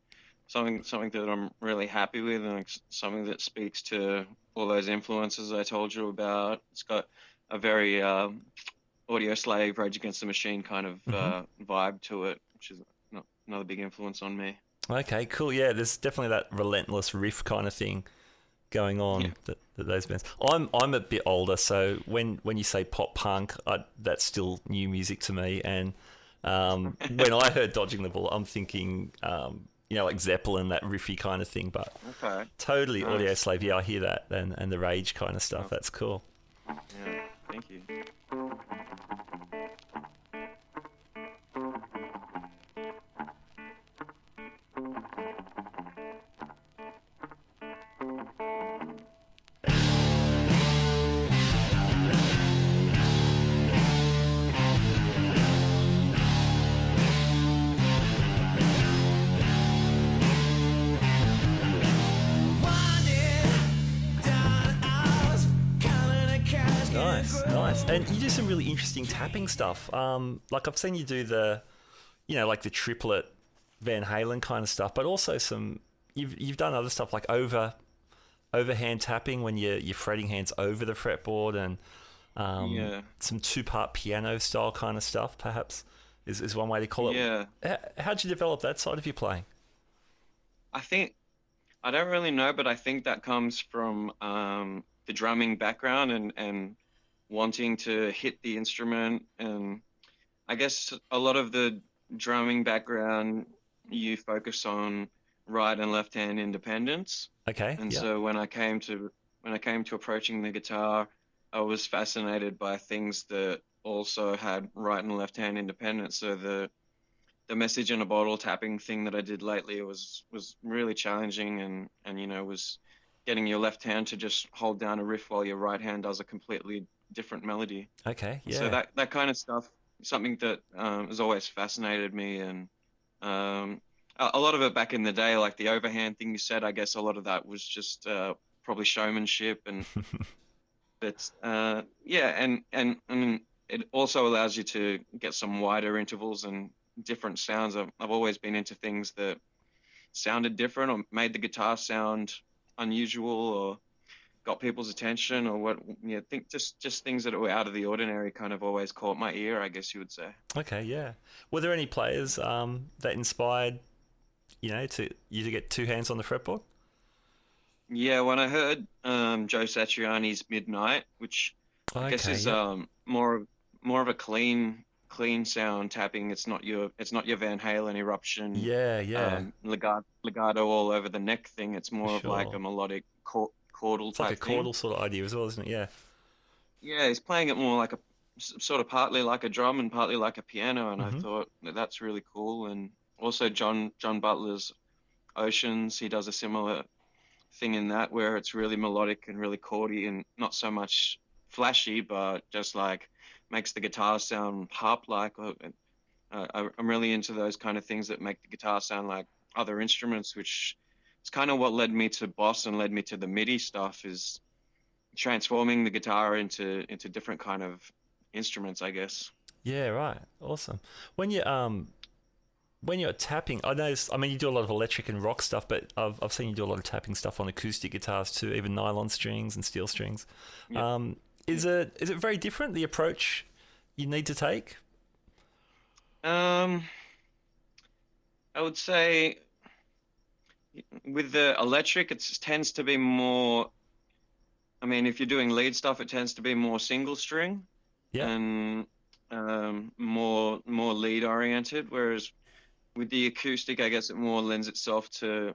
something that I'm really happy with, and something that speaks to all those influences I told you about. It's got a very Audio Slave, Rage Against the Machine kind of vibe to it, which is another big influence on me. Okay, cool. Yeah, there's definitely that relentless riff kind of thing going on Yeah. that those bands. I'm a bit older, so when you say pop punk, that's still new music to me. And when I heard Dodging the Bullet, I'm thinking like Zeppelin, that riffy kind of thing. But Okay. totally Nice. Audio Slave. Yeah, I hear that and the Rage kind of stuff. Oh. That's cool. Yeah, thank you. Nice. And you do some really interesting tapping stuff. Like I've seen you do like the triplet Van Halen kind of stuff, but also you've done other stuff like overhand tapping when you're fretting hands over the fretboard, and some 2-part piano style kind of stuff, perhaps is one way to call it. Yeah. How'd you develop that side of your playing? I don't really know, but I think that comes from the drumming background and wanting to hit the instrument. And I guess a lot of the drumming background, you focus on right and left hand independence. Okay. And yeah. so when I came to approaching the guitar, I was fascinated by things that also had right and left hand independence. So the message in a bottle tapping thing that I did lately was really challenging, and was getting your left hand to just hold down a riff while your right hand does a completely different melody. Okay. Yeah. So that kind of stuff is something that has always fascinated me, and a lot of it back in the day, like the overhand thing you said, I guess a lot of that was just probably showmanship, and but and it also allows you to get some wider intervals and different sounds. I've always been into things that sounded different or made the guitar sound unusual or got people's attention, or what think just things that were out of the ordinary kind of always caught my ear, I guess you would say. Okay, yeah. Were there any players that inspired to get two hands on the fretboard? Yeah, when I heard Joe Satriani's Midnight, which I guess is more of a clean sound tapping. It's not your Van Halen eruption. Yeah. Legato all over the neck thing. It's more of like a melodic chordal it's type like a thing. chordal sort of idea as well, isn't it? Yeah. Yeah, he's playing it more like a sort of partly like a drum and partly like a piano, and I thought that's really cool. And also John Butler's Oceans, he does a similar thing in that, where it's really melodic and really chordy and not so much flashy, but just like makes the guitar sound harp-like. I'm really into those kind of things that make the guitar sound like other instruments, which is kind of what led me to Boss and led me to the MIDI stuff, is transforming the guitar into different kind of instruments, I guess. Yeah, right. Awesome. When you're tapping, I noticed. I mean, you do a lot of electric and rock stuff, but I've seen you do a lot of tapping stuff on acoustic guitars too, even nylon strings and steel strings. Yeah. Is it very different, the approach you need to take? I would say with the electric, it tends to be more. I mean, if you're doing lead stuff, it tends to be more single string and more lead oriented. Whereas with the acoustic, I guess it more lends itself to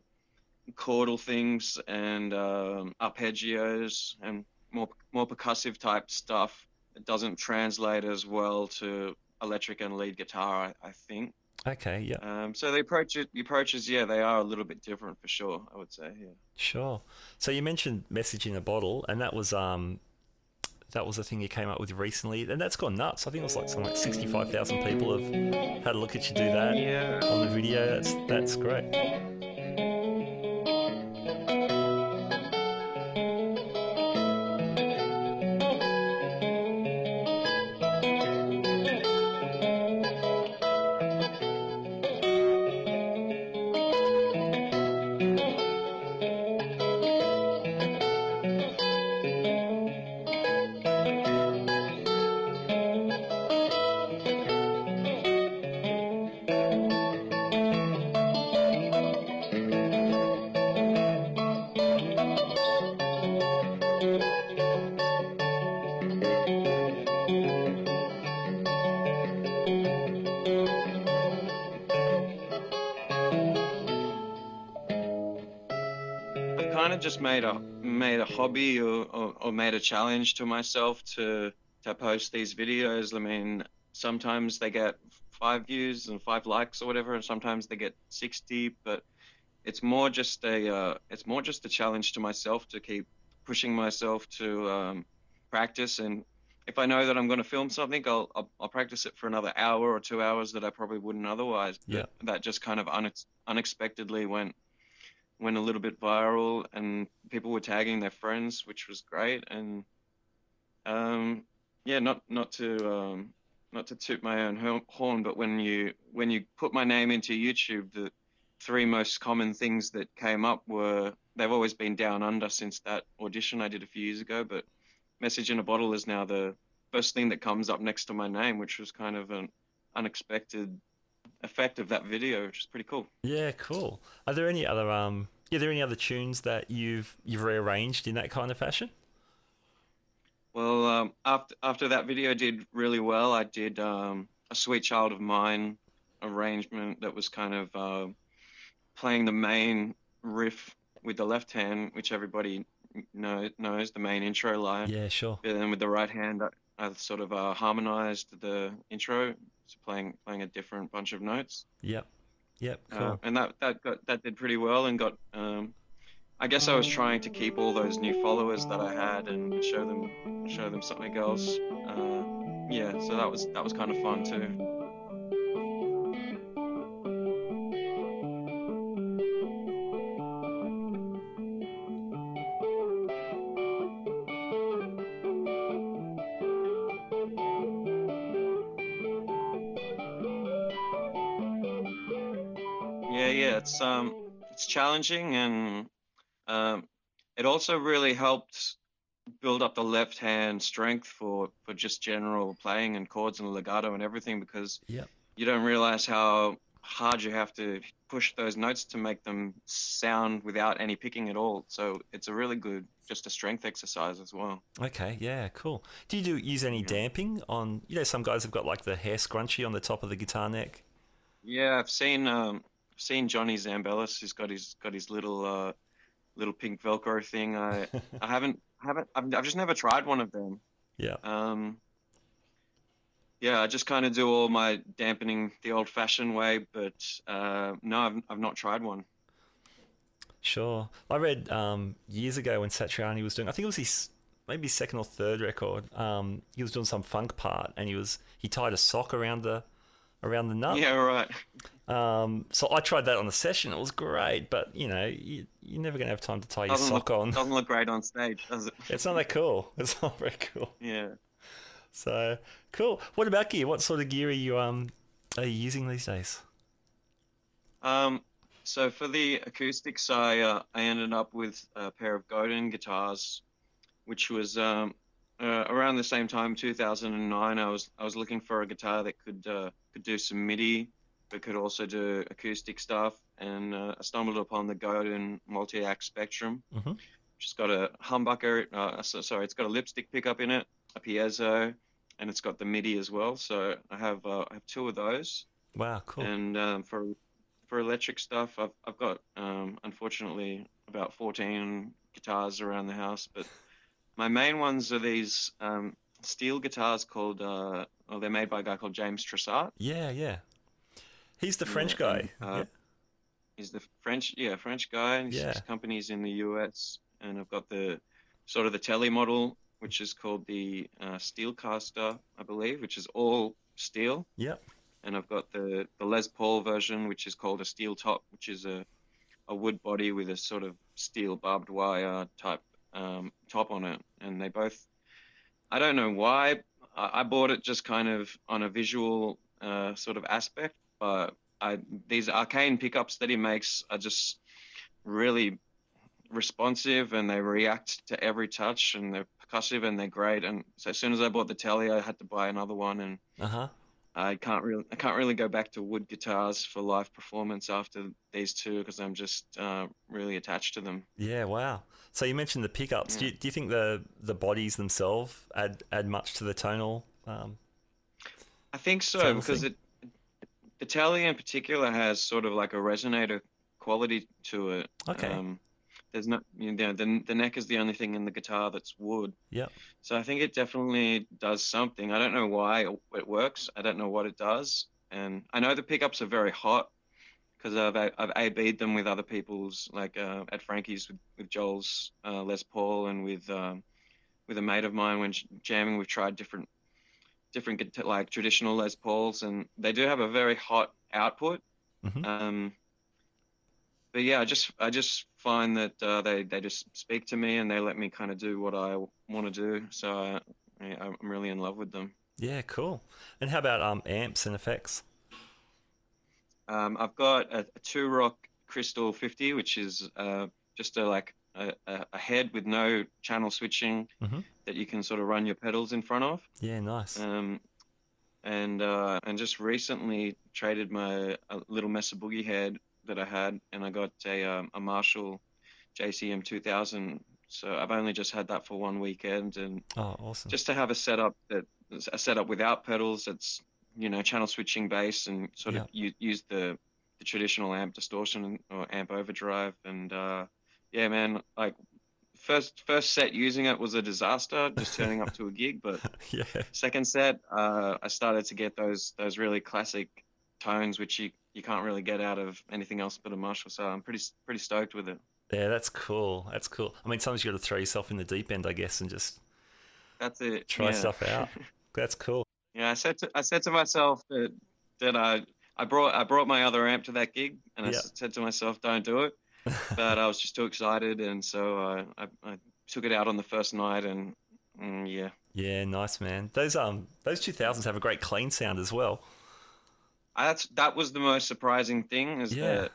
chordal things and arpeggios and more percussive type stuff. It doesn't translate as well to electric and lead guitar, I think. Okay, yeah, So the approaches, yeah, they are a little bit different for sure, I would say. Yeah. sure. So you mentioned message in a bottle, and that was a thing you came up with recently, and that's gone nuts. I think it was like something like 65,000 people have had a look at you do that Yeah. on the video. That's great. I've kind of just made a hobby or made a challenge to myself to post these videos. I mean, sometimes they get 5 views and 5 likes or whatever, and sometimes they get 60. But it's more just a challenge to myself to keep pushing myself to practice. And if I know that I'm going to film something, I'll practice it for another hour or 2 hours that I probably wouldn't otherwise. Yeah. But that just kind of unexpectedly went a little bit viral, and people were tagging their friends, which was great. And yeah, not to toot my own horn, but when you put my name into YouTube, the three most common things that came up were they've always been Down Under since that audition I did a few years ago, but Message in a Bottle is now the first thing that comes up next to my name, which was kind of an unexpected effect of that video, which is pretty cool. Yeah, cool. Are there any other tunes that you've rearranged in that kind of fashion? Well, after that video did really well, I did a Sweet Child of Mine arrangement that was kind of playing the main riff with the left hand, which everybody knows the main intro line. Yeah, sure. But then with the right hand, I sort of harmonized the intro, so playing a different bunch of notes. Yep. Yep, cool. And that did pretty well and got I guess I was trying to keep all those new followers that I had and show them something else. Yeah, so that was kind of fun too. Yeah, it's challenging, and um it also really helped build up the left hand strength for just general playing and chords and legato and everything, because Yep. you don't realize how hard you have to push those notes to make them sound without any picking at all. So it's a really good, just a strength exercise as well. Okay, yeah, cool. Do you use any Yeah. damping on, some guys have got like the hair scrunchie on the top of the guitar neck? Yeah, I've seen Johnny Zambellis, who's got his little pink Velcro thing. I I've just never tried one of them. Yeah, Um, yeah, I just kind of do all my dampening the old-fashioned way, but no, I've not tried one. sure. I read years ago when Satriani was doing, I think it was his maybe second or third record. He was doing some funk part, and he tied a sock around the nut. Yeah, right. So I tried that on the session. It was great, but you're never gonna have time to tie your sock on. Doesn't look great on stage, does it? It's not that cool. It's not very cool. Yeah. So cool. What about gear? What sort of gear are you using these days? Um, so for the acoustics, I ended up with a pair of Godin guitars, which was around the same time, 2009. I was looking for a guitar that could do some MIDI, but could also do acoustic stuff, and I stumbled upon the Godin multi-act Spectrum, Hmm. which has got a humbucker. Sorry, it's got a lipstick pickup in it, a piezo, and it's got the MIDI as well. So I have two of those. Wow, cool. And for electric stuff, I've got unfortunately about 14 guitars around the house, but my main ones are these steel guitars called well, they're made by a guy called James Tressart. Yeah, yeah. He's the Yeah, French guy. and Yeah. he's the French guy, and Yeah. his company's in the US. And I've got the sort of the telly model, which is called the Steelcaster, I believe, which is all steel. Yep. And I've got the Les Paul version, which is called a steel top, which is a wood body with a sort of steel barbed wire type top on it. And they both, I don't know why, I bought it just kind of on a visual sort of aspect, but these arcane pickups that he makes are just really responsive, and they react to every touch, and they're percussive, and they're great. And so as soon as I bought the telly, I had to buy another one, and Uh-huh. I can't really go back to wood guitars for live performance after these two, because I'm just really attached to them. Yeah, wow. So you mentioned the pickups. Yeah. Do you think the bodies themselves add much to the tonal I think so, tonal because thing? the telly in particular has sort of like a resonator quality to it. Okay. There's not, the neck is the only thing in the guitar that's wood. Yep. So I think it definitely does something. I don't know why it works. I don't know what it does. And I know the pickups are very hot, because I've A/B'd them with other people's, like at Frankie's with Joel's Les Paul, and with a mate of mine when jamming. We've tried different like traditional Les Pauls, and they do have a very hot output. Mm-hmm. But yeah, I just find that they just speak to me, and they let me kind of do what I want to do. So I'm really in love with them. Yeah, cool. And how about amps and effects? I've got a Two Rock Crystal 50, which is just a head with no channel switching Mm-hmm. that you can sort of run your pedals in front of. Yeah, nice. And just recently traded my little Mesa Boogie head that I had, and I got a Marshall JCM 2000. So I've only just had that for one weekend, and Oh, awesome. just to have a setup without pedals, that's channel switching bass, and sort of use the traditional amp distortion or amp overdrive. And yeah, man, like first set using it was a disaster, just turning up to a gig. But Yeah. second set, I started to get those really classic tones, which you can't really get out of anything else but a Marshall. So I'm pretty stoked with it. Yeah, that's cool. That's cool. I mean, sometimes you got to throw yourself in the deep end, I guess, and just That's it. try Yeah. stuff out. That's cool. Yeah, I said to myself that I brought my other amp to that gig, and I Yeah. said to myself, don't do it. But I was just too excited, and so I took it out on the first night, and yeah. Yeah, nice, man. Those 2000s have a great clean sound as well. That was the most surprising thing, is Yeah. that,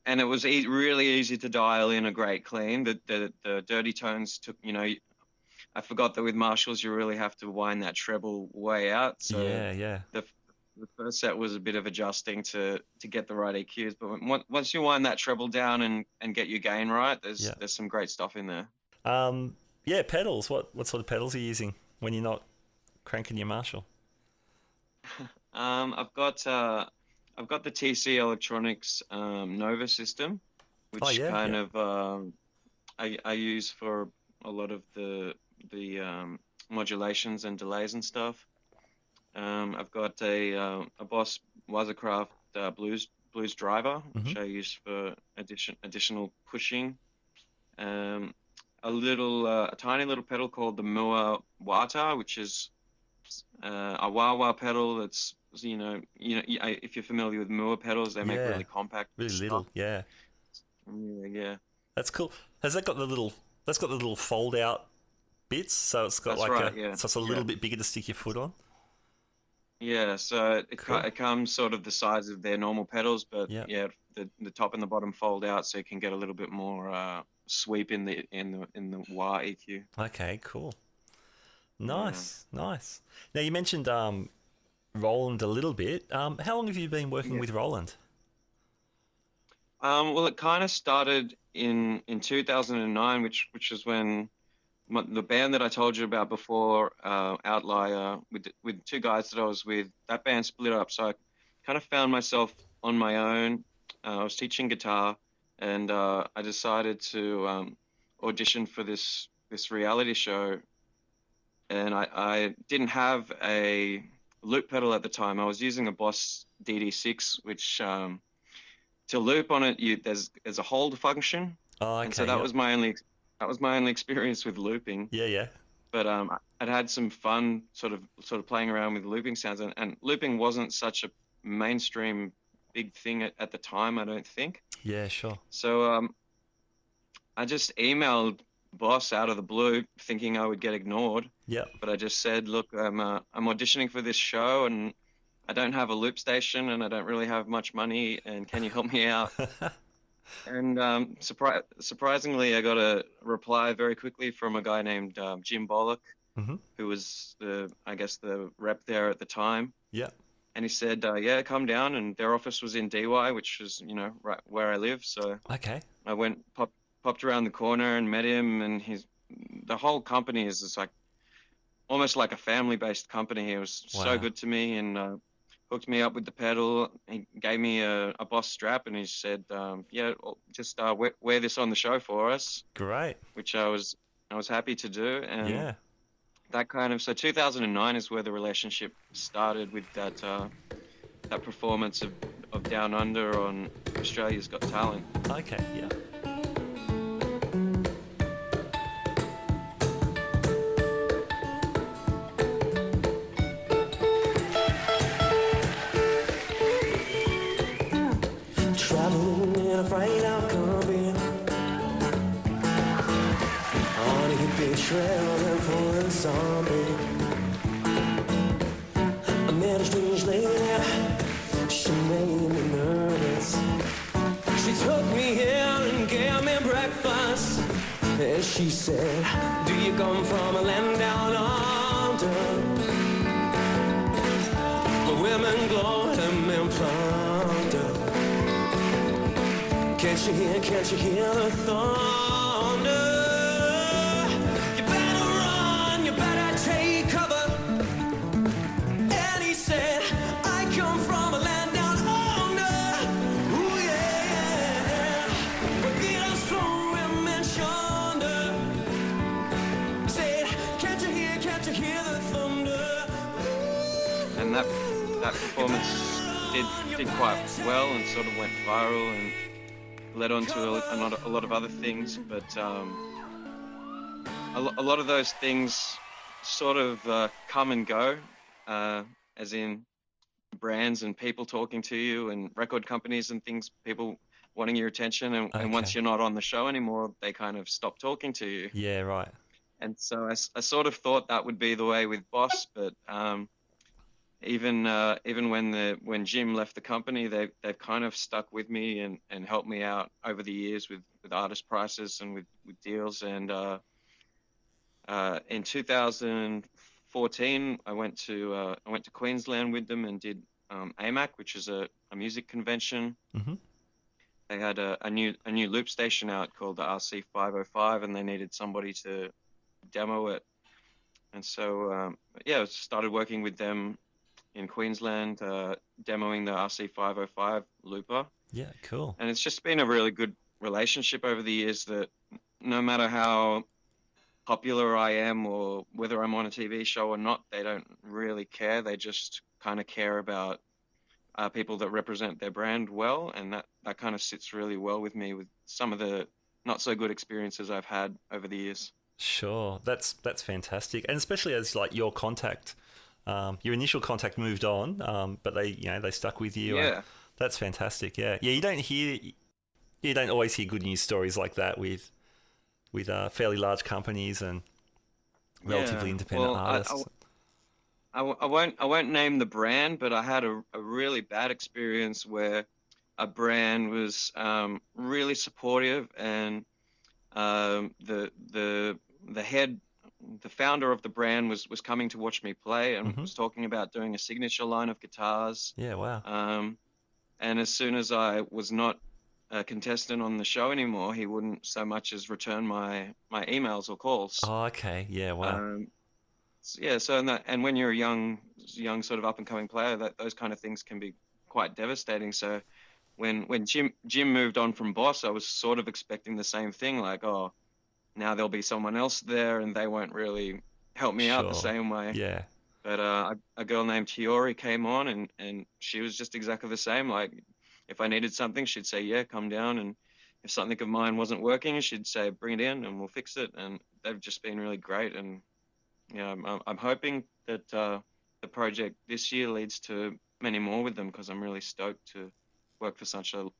and it was really easy to dial in a great clean. The dirty tones took, I forgot that with Marshalls you really have to wind that treble way out. So Yeah. the first set was a bit of adjusting to get the right EQs, but once you wind that treble down and get your gain right, there's some great stuff in there. Yeah, pedals. What sort of pedals are you using when you're not cranking your Marshall? I've got the TC Electronics Nova system, which kind of I use for a lot of the modulations and delays and stuff. I've got a Boss Wazacraft blues driver, which I use for additional pushing. A tiny little pedal called the Mua Wata, which is a wah-wah pedal. That's if you're familiar with Mua pedals, they make really compact, really stuff. little. Yeah, yeah. That's cool. Has that got the little? That's got the little fold-out bits, so it's got so it's a little bit bigger to stick your foot on. Yeah, so Cool. it comes sort of the size of their normal pedals, but the top and the bottom fold out, so you can get a little bit more sweep in the wah EQ. Okay, cool. Nice. Now you mentioned Roland a little bit. How long have you been working with Roland? Well, it kind of started in 2009, which was when the band that I told you about before, Outlier, with two guys that I was with, that band split up. So I kind of found myself on my own. I was teaching guitar, and I decided to audition for this reality show. And I didn't have a loop pedal at the time. I was using a Boss DD6, which to loop on it, there's a hold function, Oh, okay. and so that was my only experience with looping. Yeah, yeah. But I'd had some fun sort of playing around with looping sounds, and looping wasn't such a mainstream big thing at the time, I don't think. Yeah, sure. So I just emailed Boss out of the blue, thinking I would get ignored. Yeah. But I just said, look, I'm auditioning for this show, and I don't have a loop station, and I don't really have much money, and can you help me out? And surprisingly, I got a reply very quickly from a guy named Jim Bollock, who was the rep there at the time. Yeah. And he said, yeah, come down. And their office was in DY, which was, right where I live. So Okay. I went, popped around the corner and met him. And the whole company is just like almost like a family-based company. He was so good to me, and hooked me up with the pedal. He gave me a Boss strap, and he said, yeah, just wear this on the show for us. Great. Which I was happy to do. And Yeah. that so 2009 is where the relationship started with that performance of Down Under on Australia's Got Talent. Okay, yeah. Traveling in a fright out coffin on a hippie trail for a zombie. I met a strange lady, she made me nervous. She took me in and gave me breakfast, and she said, do you come from a land down under, where women glow and men plunder? Can't you hear the thunder? You better run, you better take cover. And he said, I come from a land down under. Ooh yeah, where guitars strong and men yonder. He said, can't you hear the thunder? And that performance did quite well and sort of went viral and led on to a lot of other things, but a lot of those things sort of come and go, as in brands and people talking to you and record companies and things, people wanting your attention, and once you're not on the show anymore, they kind of stop talking to you. Yeah, right. And so I sort of thought that would be the way with Boss, but even when Jim left the company, they've kind of stuck with me and helped me out over the years with artist prices and with deals. And in 2014, I went to Queensland with them and did AMAC, which is a music convention. Mm-hmm. They had a new loop station out called the RC505, and they needed somebody to demo it. And so I started working with them in Queensland, demoing the RC505 looper. Yeah, cool. And it's just been a really good relationship over the years, that no matter how popular I am or whether I'm on a TV show or not, they don't really care. They just kind of care about people that represent their brand well, and that kind of sits really well with me with some of the not so good experiences I've had over the years. Sure, that's fantastic, and especially as like your initial contact moved on, but they stuck with you. Yeah, that's fantastic. Yeah, you don't always hear good news stories like that with fairly large companies and relatively independent artists. I won't name the brand, but I had a really bad experience where a brand was really supportive, and the founder of the brand was coming to watch me play and was talking about doing a signature line of guitars. Yeah, wow. And as soon as I was not a contestant on the show anymore, he wouldn't so much as return my emails or calls. Oh, okay. Yeah, wow. And when you're a young sort of up and coming player, those kind of things can be quite devastating. So when Jim moved on from Boss, I was sort of expecting the same thing, like, oh, now there'll be someone else there and they won't really help me out the same way. Yeah. But a girl named Tiori came on, and she was just exactly the same. Like, if I needed something, she'd say, "Yeah, come down." And if something of mine wasn't working, she'd say, "Bring it in, and we'll fix it." And they've just been really great. And yeah, I'm hoping that the project this year leads to many more with them, because I'm really stoked to work for such a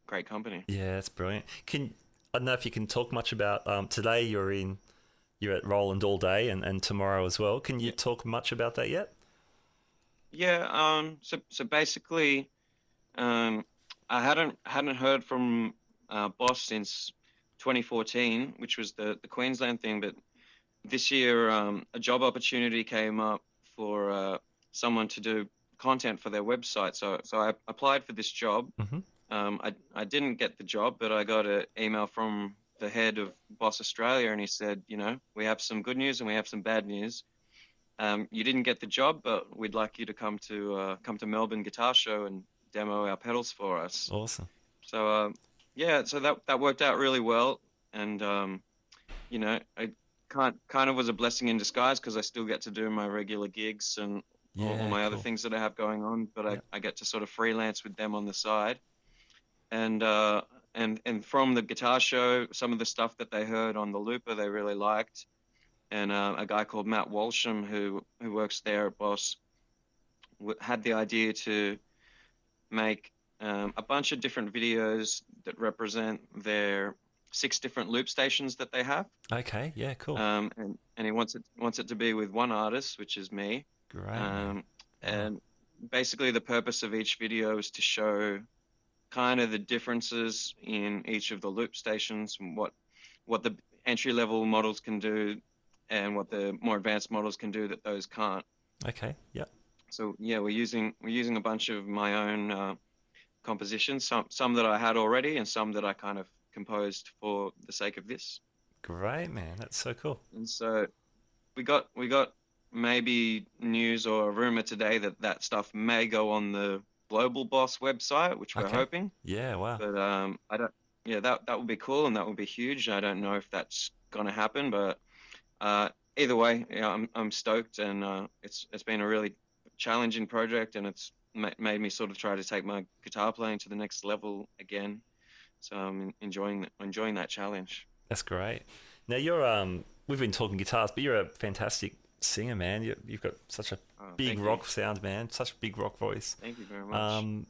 great company. Yeah, that's brilliant. I don't know if you can talk much about today. You're at Roland all day, and tomorrow as well. Can you talk much about that yet? Yeah. So basically, I hadn't heard from Boss since 2014, which was the Queensland thing. But this year, a job opportunity came up for someone to do content for their website. So I applied for this job. Mm-hmm. I didn't get the job, but I got an email from the head of Boss Australia, and he said, we have some good news and we have some bad news. You didn't get the job, but we'd like you to come to Melbourne Guitar Show and demo our pedals for us. Awesome. So yeah, so that worked out really well, and I kind of was a blessing in disguise, because I still get to do my regular gigs and all my other things that I have going on, but I get to sort of freelance with them on the side. And from the guitar show, some of the stuff that they heard on the looper they really liked, and a guy called Matt Walsham who works there at Boss had the idea to make a bunch of different videos that represent their 6 different loop stations that they have. Okay, yeah, cool. And he wants it to be with one artist, which is me. Great. And basically the purpose of each video is to show kind of the differences in each of the loop stations, and what the entry level models can do and what the more advanced models can do that those can't. Okay, yeah. So yeah, we're using a bunch of my own compositions, some that I had already and some that I kind of composed for the sake of this. Great, man. That's so cool. And so we got maybe news or a rumor today that stuff may go on the Global Boss website, which we're hoping. Yeah, wow. But I don't. Yeah, that would be cool, and that would be huge. I don't know if that's gonna happen, but either way, yeah, I'm stoked, and it's been a really challenging project, and it's made me sort of try to take my guitar playing to the next level again. So I'm enjoying that challenge. That's great. Now you're we've been talking guitars, but you're a fantastic singer, man. You've got such a big rock sound, man. Such a big rock voice. Thank you very much.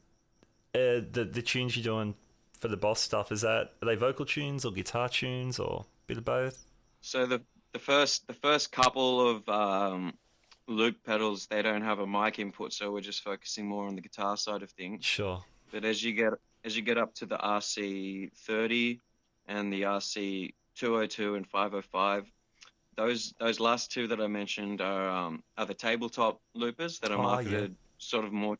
The tunes you're doing for the Boss stuff, are they vocal tunes or guitar tunes or a bit of both? So the first couple of loop pedals, they don't have a mic input, so we're just focusing more on the guitar side of things. Sure. But as you get up to the RC30 and the RC202 and 505, those last two that I mentioned are the tabletop loopers that are marketed sort of more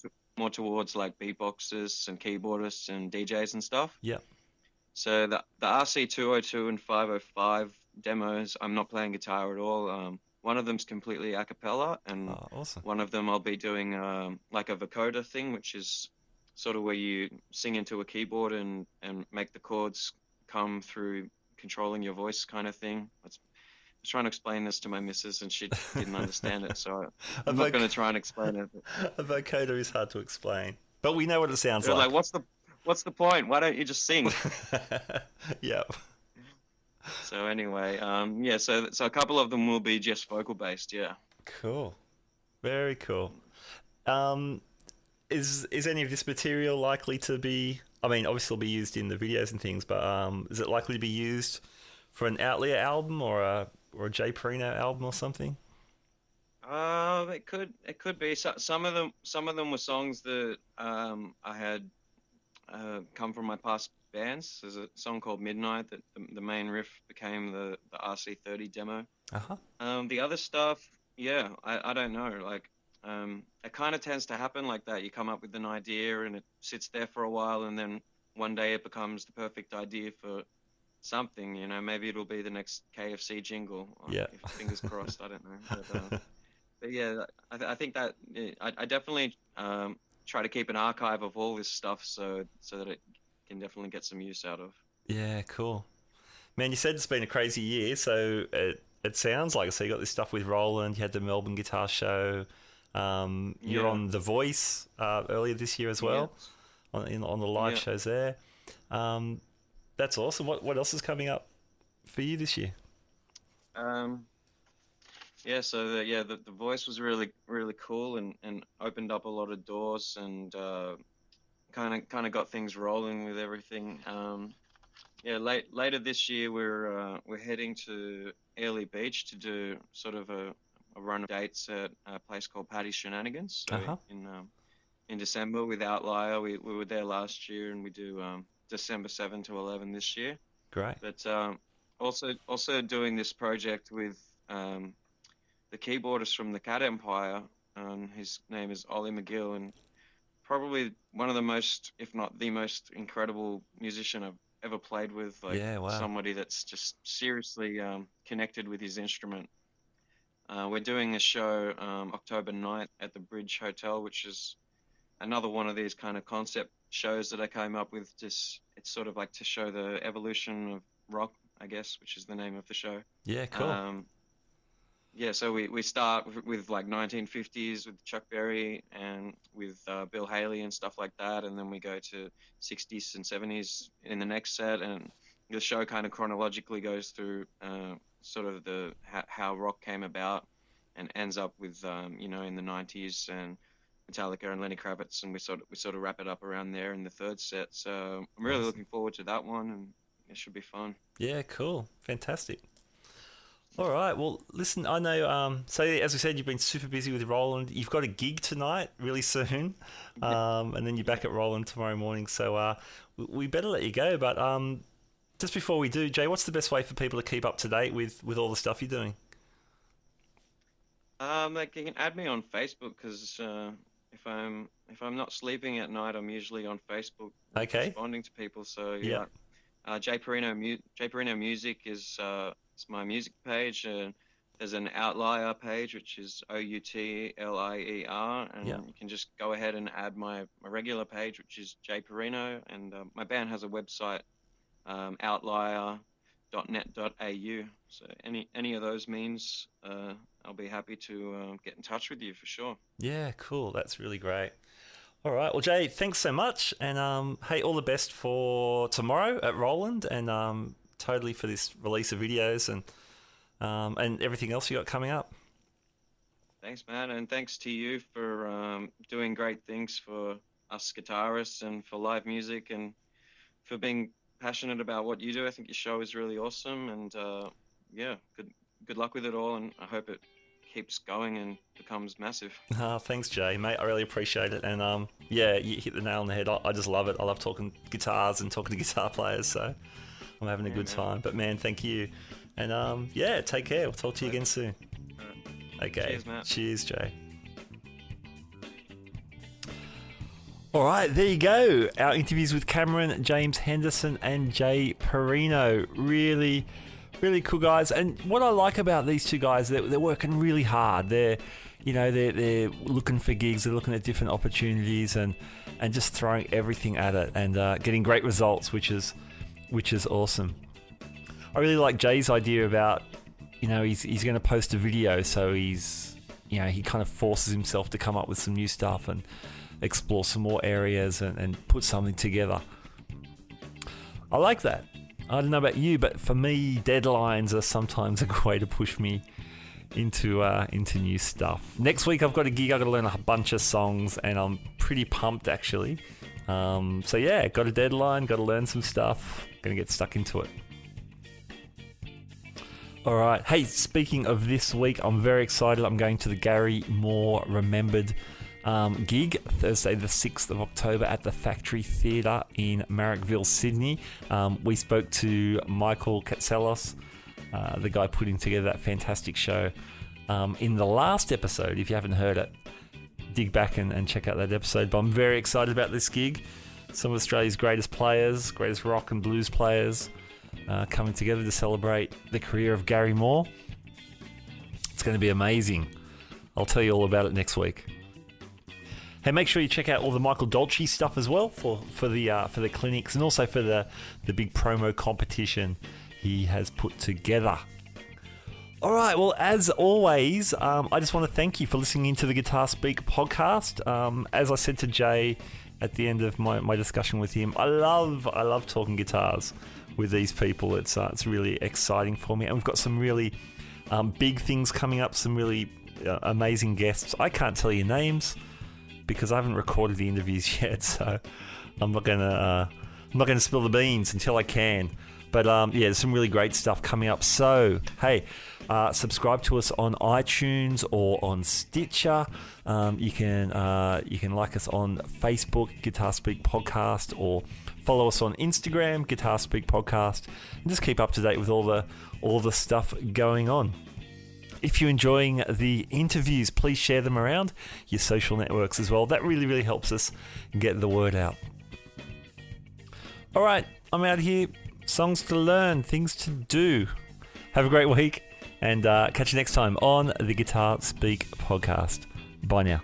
towards like beatboxers and keyboardists and DJs and stuff. Yeah. So the RC202 and 505 demos, I'm not playing guitar at all. One of them's completely a cappella, and awesome. One of them I'll be doing like a vocoder thing, which is sort of where you sing into a keyboard and make the chords come through controlling your voice kind of thing. I was trying to explain this to my missus, and she didn't understand it, so I'm not going to try and explain it. A vocoder is hard to explain, but we know what it sounds like. Like, what's the point? Why don't you just sing? Yeah. So anyway, yeah, so a couple of them will be just vocal based, yeah. Cool. Very cool. Is any of this material likely to be, I mean, obviously it'll be used in the videos and things, but is it likely to be used for an Outlier album or a J Parrino album or something? It could be. Some of them were songs that I had come from my past bands. There's a song called Midnight that the main riff became the RC30 demo. The other stuff, yeah, I don't know. Like, it kind of tends to happen like that. You come up with an idea and it sits there for a while, and then one day it becomes the perfect idea for something. Maybe it'll be the next KFC jingle. Yeah. Fingers crossed. I don't know. But yeah, I think that I definitely try to keep an archive of all this stuff so that it can definitely get some use out of. Yeah, cool. Man, you said it's been a crazy year, so It sounds like it. So you got this stuff with Roland. You had the Melbourne Guitar Show. You're on The Voice earlier this year as well, on the live shows there. That's awesome. What else is coming up for you this year? So the Voice was really cool and opened up a lot of doors and kind of got things rolling with everything. Later this year we're heading to Airlie Beach to do sort of a run of dates at a place called Paddy's Shenanigans. So in December with Outlier, we were there last year, and we do December 7 to 11 this year. Great. But also doing this project with the keyboardist from the Cat Empire. His name is Ollie McGill, and probably one of the most, if not the most incredible musician I've ever played with. Somebody that's just seriously connected with his instrument. We're doing a show October 9th at the Bridge Hotel, which is another one of these kind of concept shows that I came up with. It's sort of like to show the evolution of rock, I guess, which is the name of the show. Yeah, cool. So we start with like 1950s with Chuck Berry and with Bill Haley and stuff like that, and then we go to 60s and 70s in the next set, and the show kind of chronologically goes through sort of how rock came about, and ends up with in the 90s and Metallica and Lenny Kravitz, and we sort of wrap it up around there in the third set. So I'm really looking forward to that one, and it should be fun. Yeah, cool, fantastic. All right, well, listen, I know, so as we said, you've been super busy with Roland. You've got a gig tonight really soon, and then you're back at Roland tomorrow morning, so we better let you go. But just before we do, Jay, what's the best way for people to keep up to date with all the stuff you're doing? You can add me on Facebook, because if I'm not sleeping at night, I'm usually on Facebook responding to people. So Jay Parrino Music is it's my music page, and there's an Outlier page, which is OUTLIER, and you can just go ahead and add my regular page, which is Jay Parrino, and my band has a website, outlier.net.au. So any of those means, I'll be happy to get in touch with you for sure. Yeah, cool. That's really great. All right. Well, Jay, thanks so much. And hey, all the best for tomorrow at Roland, and totally for this release of videos and everything else you got coming up. Thanks, man. And thanks to you for doing great things for us guitarists and for live music, and for being passionate about what you do. I think your show is really awesome, and good luck with it all, and I hope it keeps going and becomes massive. Thanks, Jay, mate. I really appreciate it, and you hit the nail on the head. I just love it. I love talking guitars and talking to guitar players, so I'm having a good time. But man, thank you, and take care. We'll talk to you again soon. Right. Okay. Cheers, Matt. Cheers, Jay. All right, there you go. Our interviews with Cameron, James Henderson, and Jay Parrino. Really, really cool guys. And what I like about these two guys, they're working really hard. They're looking for gigs. They're looking at different opportunities and just throwing everything at it and getting great results, which is awesome. I really like Jay's idea about, he's going to post a video, so he kind of forces himself to come up with some new stuff and explore some more areas and put something together. I like that. I don't know about you, but for me, deadlines are sometimes a good way to push me into new stuff. Next week, I've got a gig. I've got to learn a bunch of songs, and I'm pretty pumped, actually. Got a deadline, got to learn some stuff. Gonna get stuck into it. All right. Hey, speaking of this week, I'm very excited. I'm going to the Gary Moore Remembered gig Thursday the 6th of October at the Factory Theatre in Marrickville, Sydney. We spoke to Michael Katselos, the guy putting together that fantastic show, in the last episode. If you haven't heard it, dig back and check out that episode. But I'm very excited about this gig. Some of Australia's greatest players, greatest rock and blues players, coming together to celebrate the career of Gary Moore. It's going to be amazing. I'll tell you all about it next week. Hey, make sure you check out all the Michael Dolce stuff as well for the clinics, and also for the big promo competition he has put together. All right, well, as always, I just want to thank you for listening into the Guitar Speak podcast. As I said to Jay at the end of my discussion with him, I love talking guitars with these people. It's really exciting for me, and we've got some really big things coming up, some really amazing guests. I can't tell you names because I haven't recorded the interviews yet, so I'm not gonna spill the beans until I can. But yeah, there's some really great stuff coming up. So hey, subscribe to us on iTunes or on Stitcher. You can like us on Facebook, Guitar Speak Podcast, or follow us on Instagram, Guitar Speak Podcast, and just keep up to date with all the stuff going on. If you're enjoying the interviews, please share them around your social networks as well. That really helps us get the word out. All right, I'm out here. Songs to learn, things to do. Have a great week, and catch you next time on the Guitar Speak podcast. Bye now.